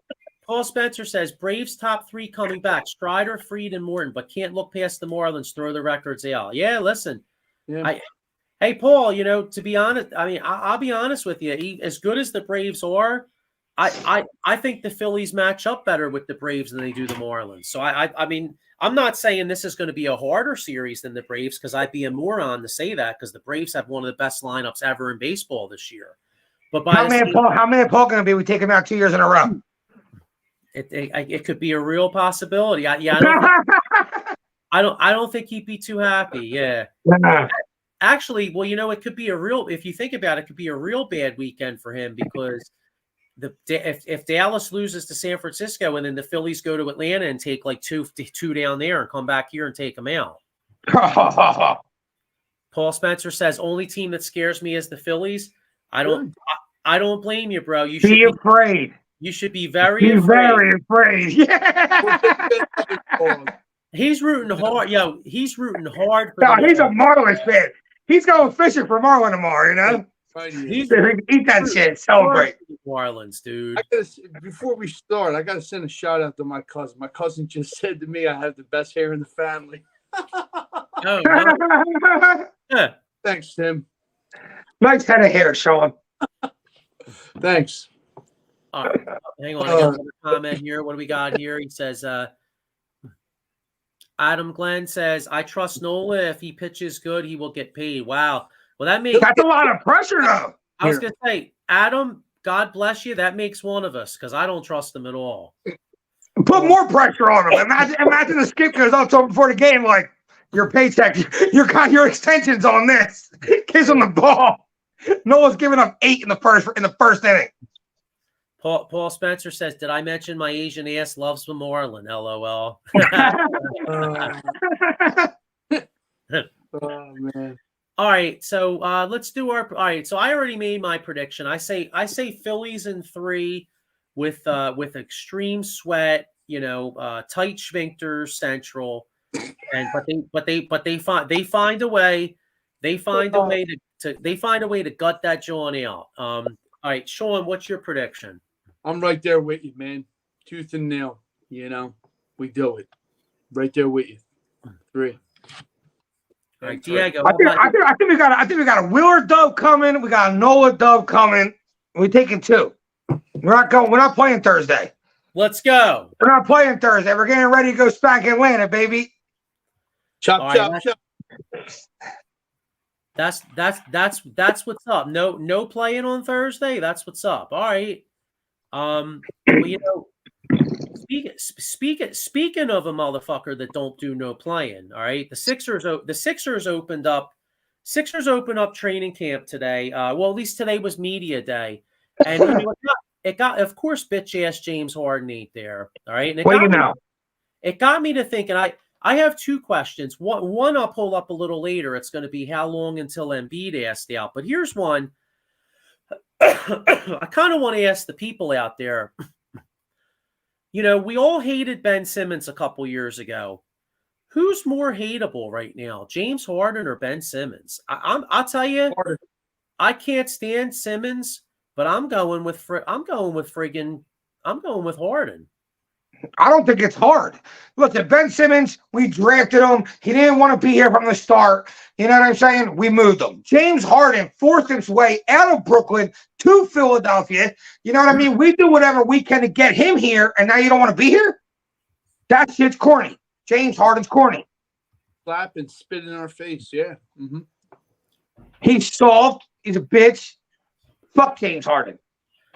Paul Spencer says Braves top 3 coming back: Strider, Fried, and Morton, but can't look past the Marlins. Throw the records out. Yeah, listen. Yeah. Hey, Paul. You know, to be honest, I mean, I'll be honest with you. As good as the Braves are, I think the Phillies match up better with the Braves than they do the Marlins. So I mean, I'm not saying this is going to be a harder series than the Braves because I'd be a moron to say that because the Braves have one of the best lineups ever in baseball this year. But how many Paul going to be? We take him out 2 years in a row. It could be a real possibility. I don't think he'd be too happy. Yeah. Actually, well, you know, it could be if you think about it, it could be a real bad weekend for him because if Dallas loses to San Francisco and then the Phillies go to Atlanta and take like two down there and come back here and take them out. Paul Spencer says only team that scares me is the Phillies. I don't blame you, bro. You should be afraid. You should be very afraid. Yeah. He's rooting hard. Yo, he's rooting hard. He's a Marlins fan. He's going fishing for Marlin tomorrow, you know? Eat that shit. Celebrate. Marlins, dude. Before we start, I got to send a shout out to my cousin. My cousin just said to me I have the best hair in the family. Yeah. Thanks, Tim. Nice head of hair, Sean. Thanks. All right. Hang on. I got another comment here. What do we got here? He says, Adam Glenn says, I trust Nola. If he pitches good, he will get paid. Wow. Well, that's a lot of pressure, though. I was going to say, Adam, God bless you. That makes one of us because I don't trust him at all. Put more pressure on him. Imagine the skip goes up to him before the game, like your paycheck, your extension's on this. Kiss on the ball. Nola's giving up 8 in the first inning. Paul Spencer says, "Did I mention my Asian ass loves Memorialin?" LOL. Oh man. All right, so let's do our. All right, so I already made my prediction. I say Phillies in 3 with extreme sweat. Tight sphincter central, and but they find a way. They find a way to gut that John out. All right, Sean, what's your prediction? I'm right there with you, man. Tooth and nail. We do it. Right there with you. 3. All right, Diego. I think we got a Wheeler dub coming. We got a Nola dub coming. We're taking 2. We're not playing Thursday. Let's go. We're not playing Thursday. We're getting ready to go spank Atlanta, baby. Chop, chop, chop. That's what's up. No playing on Thursday. That's what's up. All right. Well, speaking of a motherfucker that don't do no playing. All right. The Sixers opened up. Sixers opened up training camp today. Well, at least today was media day, and it got of course bitch ass James Harden ain't there. All right. And it got me to thinking. I have 2 questions. One I'll pull up a little later. It's going to be how long until Embiid asked out. But here's one. I kind of want to ask the people out there. We all hated Ben Simmons a couple years ago. Who's more hateable right now, James Harden or Ben Simmons? I'll tell you, I can't stand Simmons, but I'm going with Harden. I don't think it's hard. Look, at Ben Simmons, we drafted him. He didn't want to be here from the start. You know what I'm saying? We moved him. James Harden forced his way out of Brooklyn to Philadelphia. You know what I mean? We do whatever we can to get him here, and now you don't want to be here? That shit's corny. James Harden's corny. Slap and spit in our face, yeah. Mm-hmm. He's soft. He's a bitch. Fuck James Harden.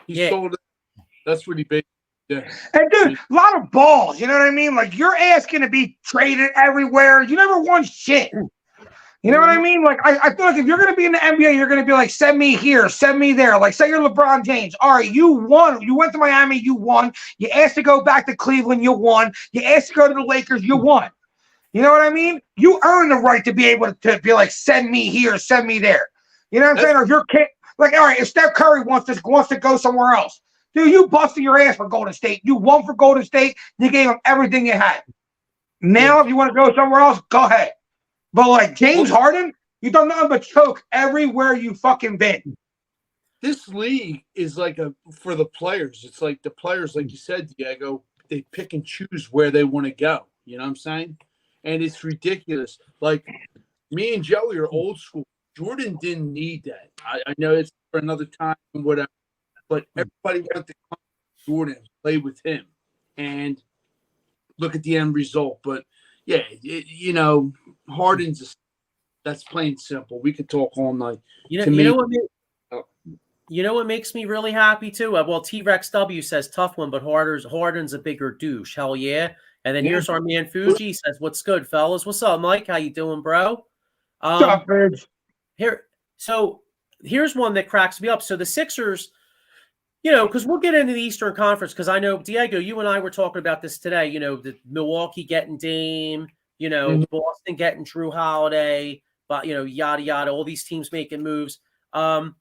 He sold it. That's what he basically. Yeah. And dude, a lot of balls, you know what I mean? Like, you're asking to be traded everywhere. You never won shit. You know what I mean? Like, I feel like if you're going to be in the NBA, you're going to be like, send me here, send me there. Like, say you're LeBron James. All right, you won. You went to Miami, you won. You asked to go back to Cleveland, you won. You asked to go to the Lakers, you won. You know what I mean? You earned the right to be able to be like, send me here, send me there. You know what I'm saying? Or if you're like, all right, if Steph Curry wants to go somewhere else. Dude, you busted your ass for Golden State. You won for Golden State. You gave them everything you had. Now, if you want to go somewhere else, go ahead. But like James Harden, you done nothing but choke everywhere you fucking been. This league is like for the players. It's like the players, like you said, Diego, they pick and choose where they want to go. You know what I'm saying? And it's ridiculous. Like, me and Joey are old school. Jordan didn't need that. I know it's for another time and whatever. But everybody wanted to come to Jordan and play with him and look at the end result. But, yeah, Harden's that's plain simple. We could talk all night. You know what makes me really happy, too? Well, T-Rex W says, tough one, but Harden's a bigger douche. Hell yeah. And then here's our man Fuji says, what's good, fellas? What's up, Mike? How you doing, bro? What's up, Bridge? Here's one that cracks me up. So the Sixers... because we'll get into the Eastern Conference because I know, Diego, you and I were talking about this today, the Milwaukee getting Dame, Boston getting Drew Holiday, but, yada, yada, all these teams making moves. One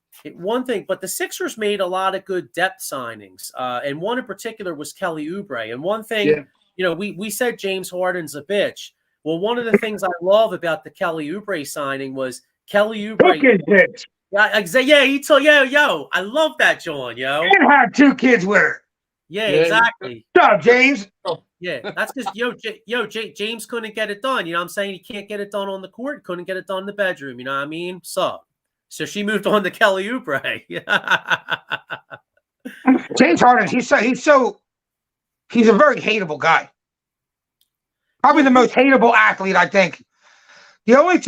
thing, but the Sixers made a lot of good depth signings, and one in particular was Kelly Oubre. And one thing, we said James Harden's a bitch. Well, one of the things I love about the Kelly Oubre signing was Kelly Oubre. Yeah, he told I love that, John, And had 2 kids with her. Yeah, exactly. What's up, James? Yeah, that's because James couldn't get it done. You know what I'm saying? He can't get it done on the court, couldn't get it done in the bedroom. You know what I mean? So she moved on to Kelly Oubre. James Harden, he's a very hateable guy. Probably the most hateable athlete, I think. The only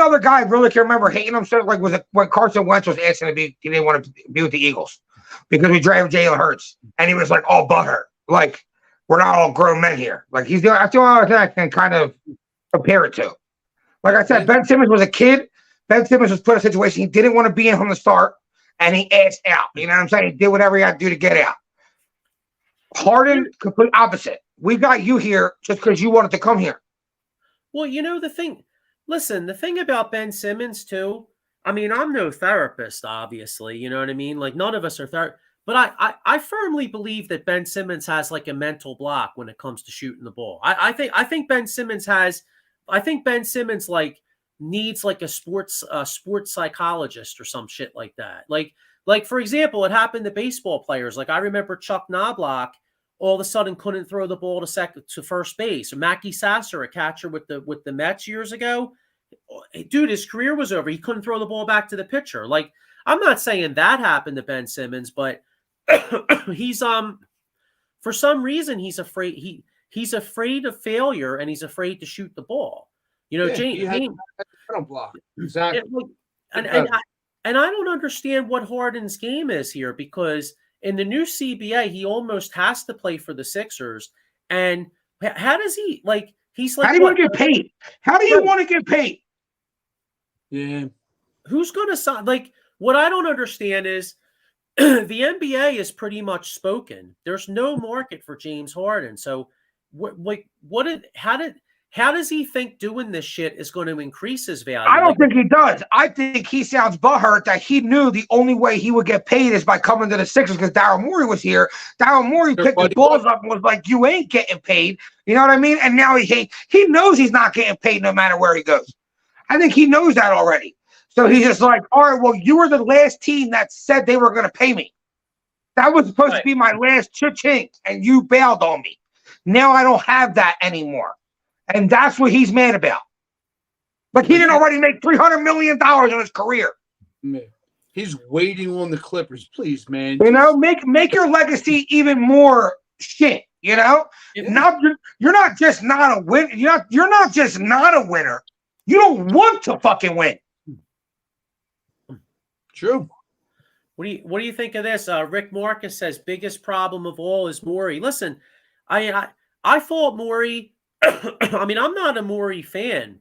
other guy I really can remember hating him was when Carson Wentz was asking to be, he didn't want to be with the Eagles because we drafted Jalen Hurts, and he was like all butthurt. Like, we're not all grown men here. Like, that's the only other thing I can kind of compare it to. Like I said, Ben Simmons was a kid. Ben Simmons was put in a situation he didn't want to be in from the start, and he asked out. You know what I'm saying? He did whatever he had to do to get out. Harden, complete opposite. We got you here just because you wanted to come here. Well, the thing about Ben Simmons too, I mean, I'm no therapist, obviously, you know what I mean? Like none of us are therapists, but I firmly believe that Ben Simmons has like a mental block when it comes to shooting the ball. I think Ben Simmons like needs like a sports psychologist or some shit like that. Like for example, it happened to baseball players. Like I remember Chuck Knobloch all of a sudden couldn't throw the ball to first base. Or Mackie Sasser, a catcher with the Mets years ago, dude, his career was over. He couldn't throw the ball back to the pitcher. Like I'm not saying that happened to Ben Simmons, but he's for some reason he's afraid afraid of failure and he's afraid to shoot the ball. You know, James block. Exactly. And I don't understand what Harden's game is here, because in the new CBA he almost has to play for the Sixers. And how does he like? He's like, how do you want to get paid? How do you want to get paid? Yeah. Who's going to sign? Like, what I don't understand is the NBA is pretty much spoken. There's no market for James Harden. So, how does he think doing this shit is going to increase his value? I don't think he does. I think he sounds butthurt that he knew the only way he would get paid is by coming to the Sixers because Daryl Morey was here. Daryl Morey picked his balls up and was like, you ain't getting paid. You know what I mean? And now he knows he's not getting paid no matter where he goes. I think he knows that already. So he's just like, all right, well, you were the last team that said they were going to pay me. That was supposed to be my last cha-ching, and you bailed on me. Now I don't have that anymore. And that's what he's mad about. But he didn't already make $300 million in his career. Man, he's waiting on the Clippers, please, man. You know, make your legacy even more shit. You know, you're not just not a win. You're not just not a winner. You don't want to fucking win. True. What do you think of this? Rick Marcus says biggest problem of all is Morey. Listen, I thought Morey. I mean, I'm not a Morey fan,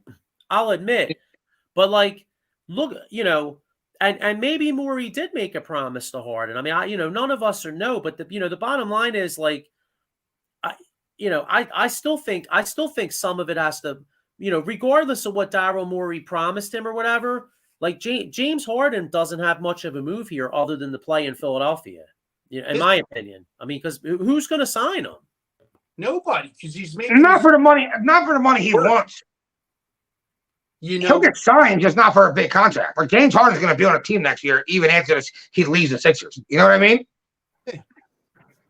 I'll admit, but like, look, you know, and maybe Morey did make a promise to Harden. I mean, none of us know, but the bottom line is like, I still think some of it has to, regardless of what Daryl Morey promised him or whatever, like James Harden doesn't have much of a move here other than to play in Philadelphia, in my opinion. I mean, because who's going to sign him? Nobody, because he's making not for the money he wants. He'll get signed, just not for a big contract. Like James Harden's going to be on a team next year, even after he leaves the Sixers. You know what I mean?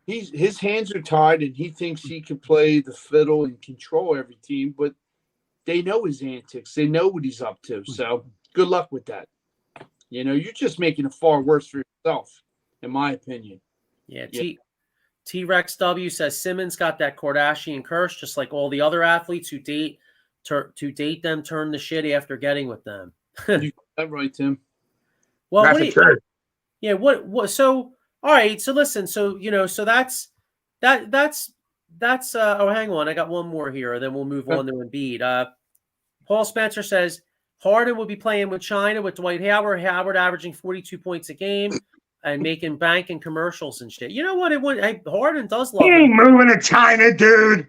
His hands are tied, and he thinks he can play the fiddle and control every team. But they know his antics; they know what he's up to. So good luck with that. You're just making it far worse for yourself, in my opinion. Yeah. T-Rex W says Simmons got that Kardashian curse, just like all the other athletes who date them turn the shit after getting with them. You got that right, Tim. Well, that's true. Yeah. What? So, all right. So listen. So So that's. Oh, hang on. I got one more here. Then we'll move on to Embiid. Paul Spencer says Harden will be playing with China with Dwight Howard. Howard averaging 42 points a game. And making bank and commercials and shit. You know what? Harden does love. He ain't moving to China, dude.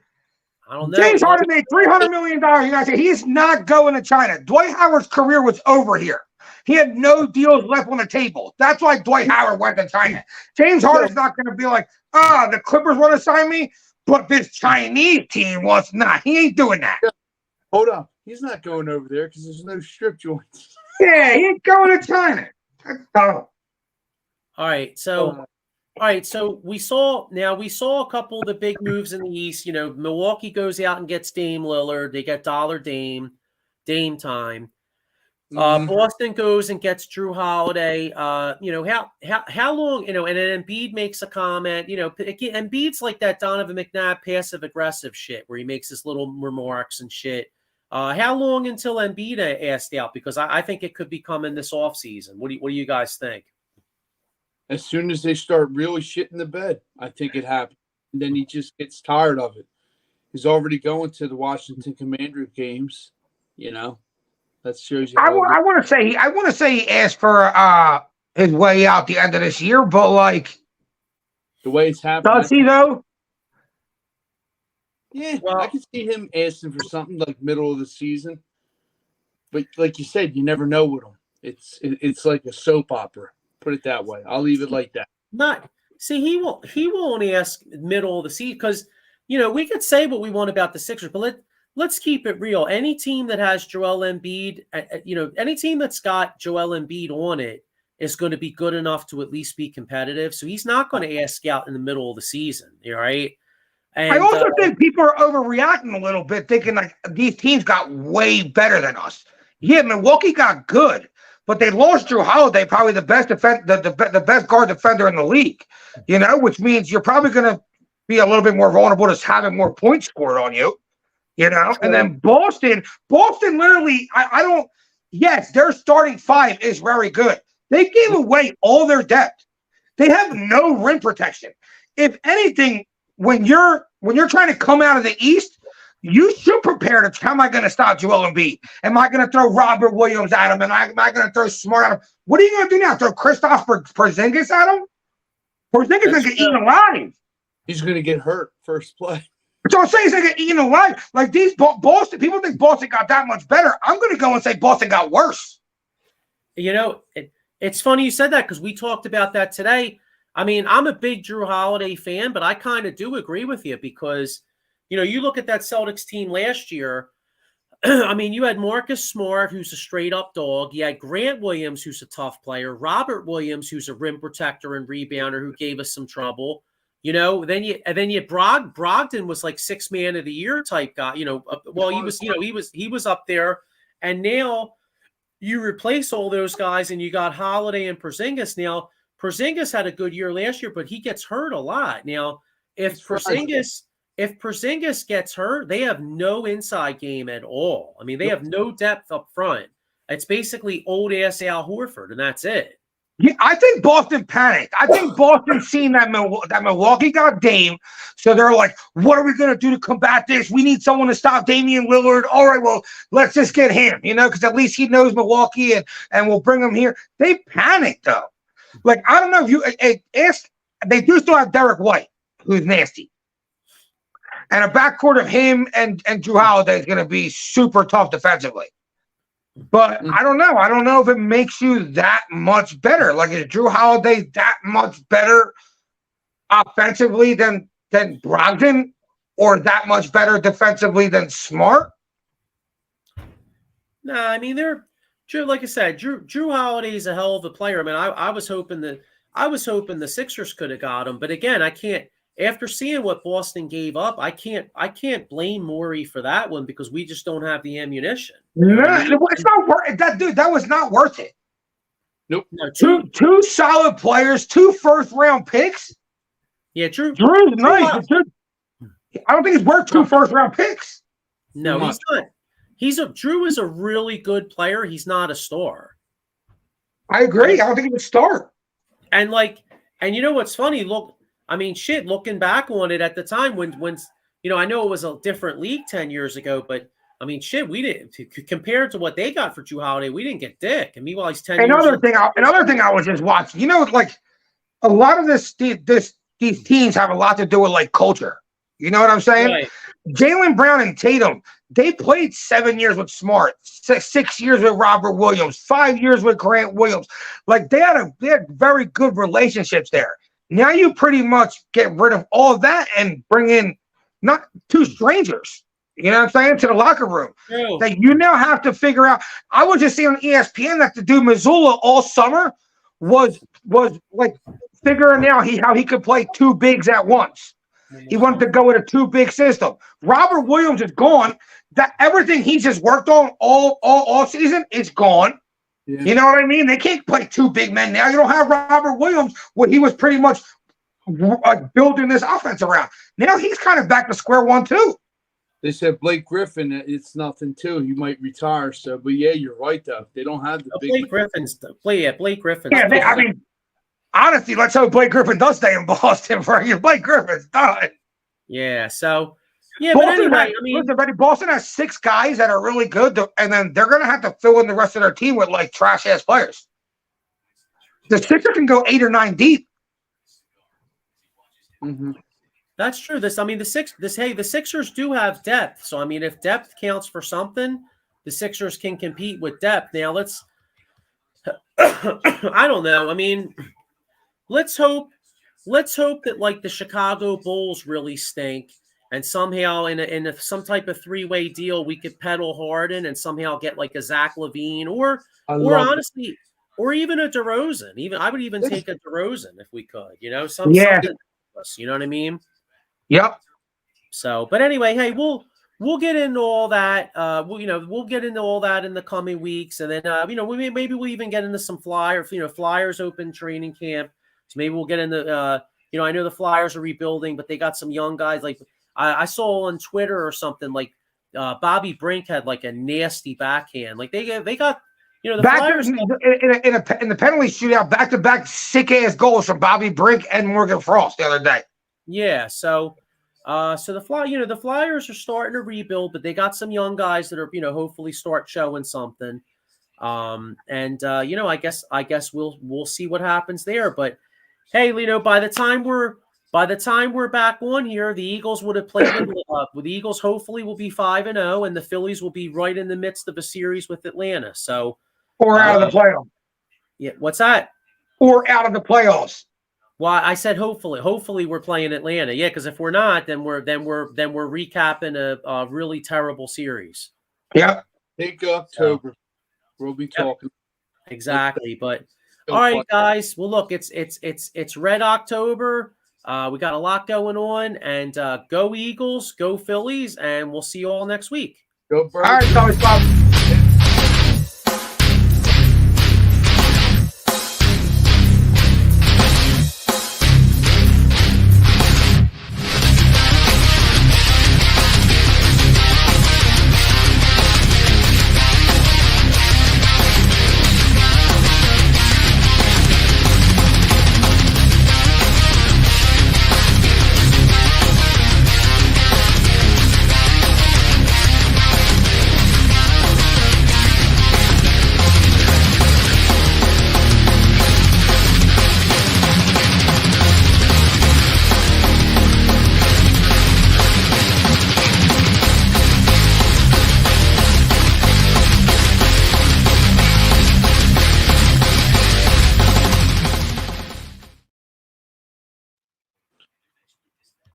I don't know. James Harden made $300 million. You guys say he's not going to China. Dwight Howard's career was over here. He had no deals left on the table. That's why Dwight Howard went to China. James Harden's not going to be like, the Clippers want to sign me, but this Chinese team wants not. He ain't doing that. Hold on. He's not going over there because there's no strip joints. Yeah, he ain't going to China. That's dumb. All right, so we saw a couple of the big moves in the East. Milwaukee goes out and gets Dame Lillard. They get Dame time. Boston goes and gets Drew Holiday. How long? And then Embiid makes a comment. Embiid's like that Donovan McNabb passive aggressive shit where he makes his little remarks and shit. How long until Embiid asked out? Because I think it could be coming this offseason. What do you guys think? As soon as they start really shitting the bed, I think it happens. And then he just gets tired of it. He's already going to the Washington Commander games. That shows you. I want to say he asked for his way out the end of this year, but like, The way it's happening. does he though? Yeah, Well- I could see him asking for something like middle of the season. But like you said, you never know with him. It's like a soap opera. Put it that way. I'll leave it like that. He won't ask middle of the season because we could say what we want about the Sixers, but let's keep it real. Any team that has Joel Embiid, any team that's got Joel Embiid on it is going to be good enough to at least be competitive. So he's not going to ask out in the middle of the season, right? And I also think people are overreacting a little bit, thinking like these teams got way better than us. Yeah, Milwaukee got good, but they lost Drew Holiday, probably the best the best guard defender in the league. Which means you're probably going to be a little bit more vulnerable to having more points scored on you. And then Boston literally, I don't. Yes, their starting five is very good. They gave away all their depth. They have no rim protection. If anything, when you're trying to come out of the East, you should prepare to. How am I going to stop Joel Embiid? Am I going to throw Robert Williams at him? Am I going to throw Smart at him? What are you going to do now? Throw Kristaps Porzingis at him? Porzingis going to get eaten alive. He's going to get hurt first play. So I'm saying he's going to get eaten alive. Like these Boston people think Boston got that much better. I'm going to go and say Boston got worse. It's funny you said that because we talked about that today. I mean, I'm a big Drew Holiday fan, but I kind of do agree with you because, you look at that Celtics team last year. I mean, you had Marcus Smart, who's a straight up dog. You had Grant Williams, who's a tough player. Robert Williams, who's a rim protector and rebounder, who gave us some trouble. Then you Brogdon was like 6th man of the year type guy. Well, he was up there, and now you replace all those guys, and you got Holiday and Porzingis. Now Porzingis had a good year last year, but he gets hurt a lot. Now, if Porzingis gets hurt, they have no inside game at all. I mean, they have no depth up front. It's basically old ass Al Horford, and that's it. Yeah, I think Boston panicked. I think Boston seen that Milwaukee got Dame, so they're like, "What are we going to do to combat this? We need someone to stop Damian Lillard. All right, well, let's just get him, because at least he knows Milwaukee, and we'll bring him here." They panicked though. Like I don't know if you ask. They do still have Derek White, who's nasty, and a backcourt of him and Drew Holiday is going to be super tough defensively. But I don't know. I don't know if it makes you that much better. Like, is Drew Holiday that much better offensively than Brogdon, or that much better defensively than Smart? No, I mean Drew. Like I said, Drew Holiday is a hell of a player. I mean, I was hoping the Sixers could have got him, but again, I can't. After seeing what Boston gave up, I can't blame Morey for that one because we just don't have the ammunition. No, it's not worth it. That dude, that was not worth it. Nope. No, two solid players, 2 first-round picks. Yeah, Drew's nice. I don't think it's worth 2 first-round picks. No, he's not. Drew is a really good player. He's not a star. I agree. I don't think he would start. And you know what's funny? Look. I mean, shit, looking back on it at the time when I know it was a different league 10 years ago, but I mean, shit, we didn't compared to what they got for Drew Holiday, we didn't get dick. And meanwhile, he's 10 Another thing I was just watching, like a lot of these teams have a lot to do with like culture. You know what I'm saying? Right. Jaylen Brown and Tatum, they played 7 years with Smart, 6 years with Robert Williams, 5 years with Grant Williams. Like they had very good relationships there. Now you pretty much get rid of all of that and bring in not 2 strangers, you know what I'm saying, to the locker room. True. That you now have to figure out. I was just seeing on ESPN that the dude Missoula all summer was like figuring out how he could play 2 bigs at once. He wanted to go with a 2 big system. Robert Williams is gone. That everything he just worked on all season is gone. Yeah. You know what I mean? They can't play 2 big men now. You don't have Robert Williams, what he was pretty much building this offense around. Now he's kind of back to square one too. They said Blake Griffin, it's nothing too. He might retire. So, but yeah, you're right though. They don't have the big Blake Griffin's. Blake Griffin. Yeah, I mean, honestly, let's hope Blake Griffin does stay in Boston for you. Blake Griffin's done. Yeah. So. Yeah, Boston but anyway, Boston has 6 guys that are really good, and then they're going to have to fill in the rest of their team with like trash ass players. the Sixers can go 8 or 9 deep. Mm-hmm. That's true. The Sixers do have depth. So I mean, if depth counts for something, the Sixers can compete with depth. Now let's I don't know. I mean, let's hope that like the Chicago Bulls really stink, and somehow in some type of 3-way deal we could peddle Harden and somehow get like a Zach LaVine or honestly or even a DeRozan. Even I would even take a DeRozan if we could. You know, something. You know what I mean? Yep. So, but anyway, hey, we'll get into all that. We'll get into all that in the coming weeks, and then maybe we'll even get into some Flyers open training camp. So maybe we'll get into I know the Flyers are rebuilding, but they got some young guys. Like I saw on Twitter or something, like Bobby Brink had like a nasty backhand. Like they got the Flyers in the penalty shootout, back-to-back sick-ass goals from Bobby Brink and Morgan Frost the other day. Yeah, so the Flyers are starting to rebuild, but they got some young guys that are hopefully start showing something. I guess we'll see what happens there. But hey, by the time we're back on here, the Eagles would have played. The Eagles hopefully will be 5-0, and the Phillies will be right in the midst of a series with Atlanta. So or out of the playoffs. Yeah, what's that? Or out of the playoffs. Well, I said hopefully. Hopefully we're playing Atlanta. Yeah, because if we're not, then we're recapping a really terrible series. Yep. Take October. We'll be talking. Exactly. But all right, guys. Well, look, it's Red October. We got a lot going on, and go Eagles, go Phillies, and we'll see you all next week. Go Birds. All right, Sully Squad.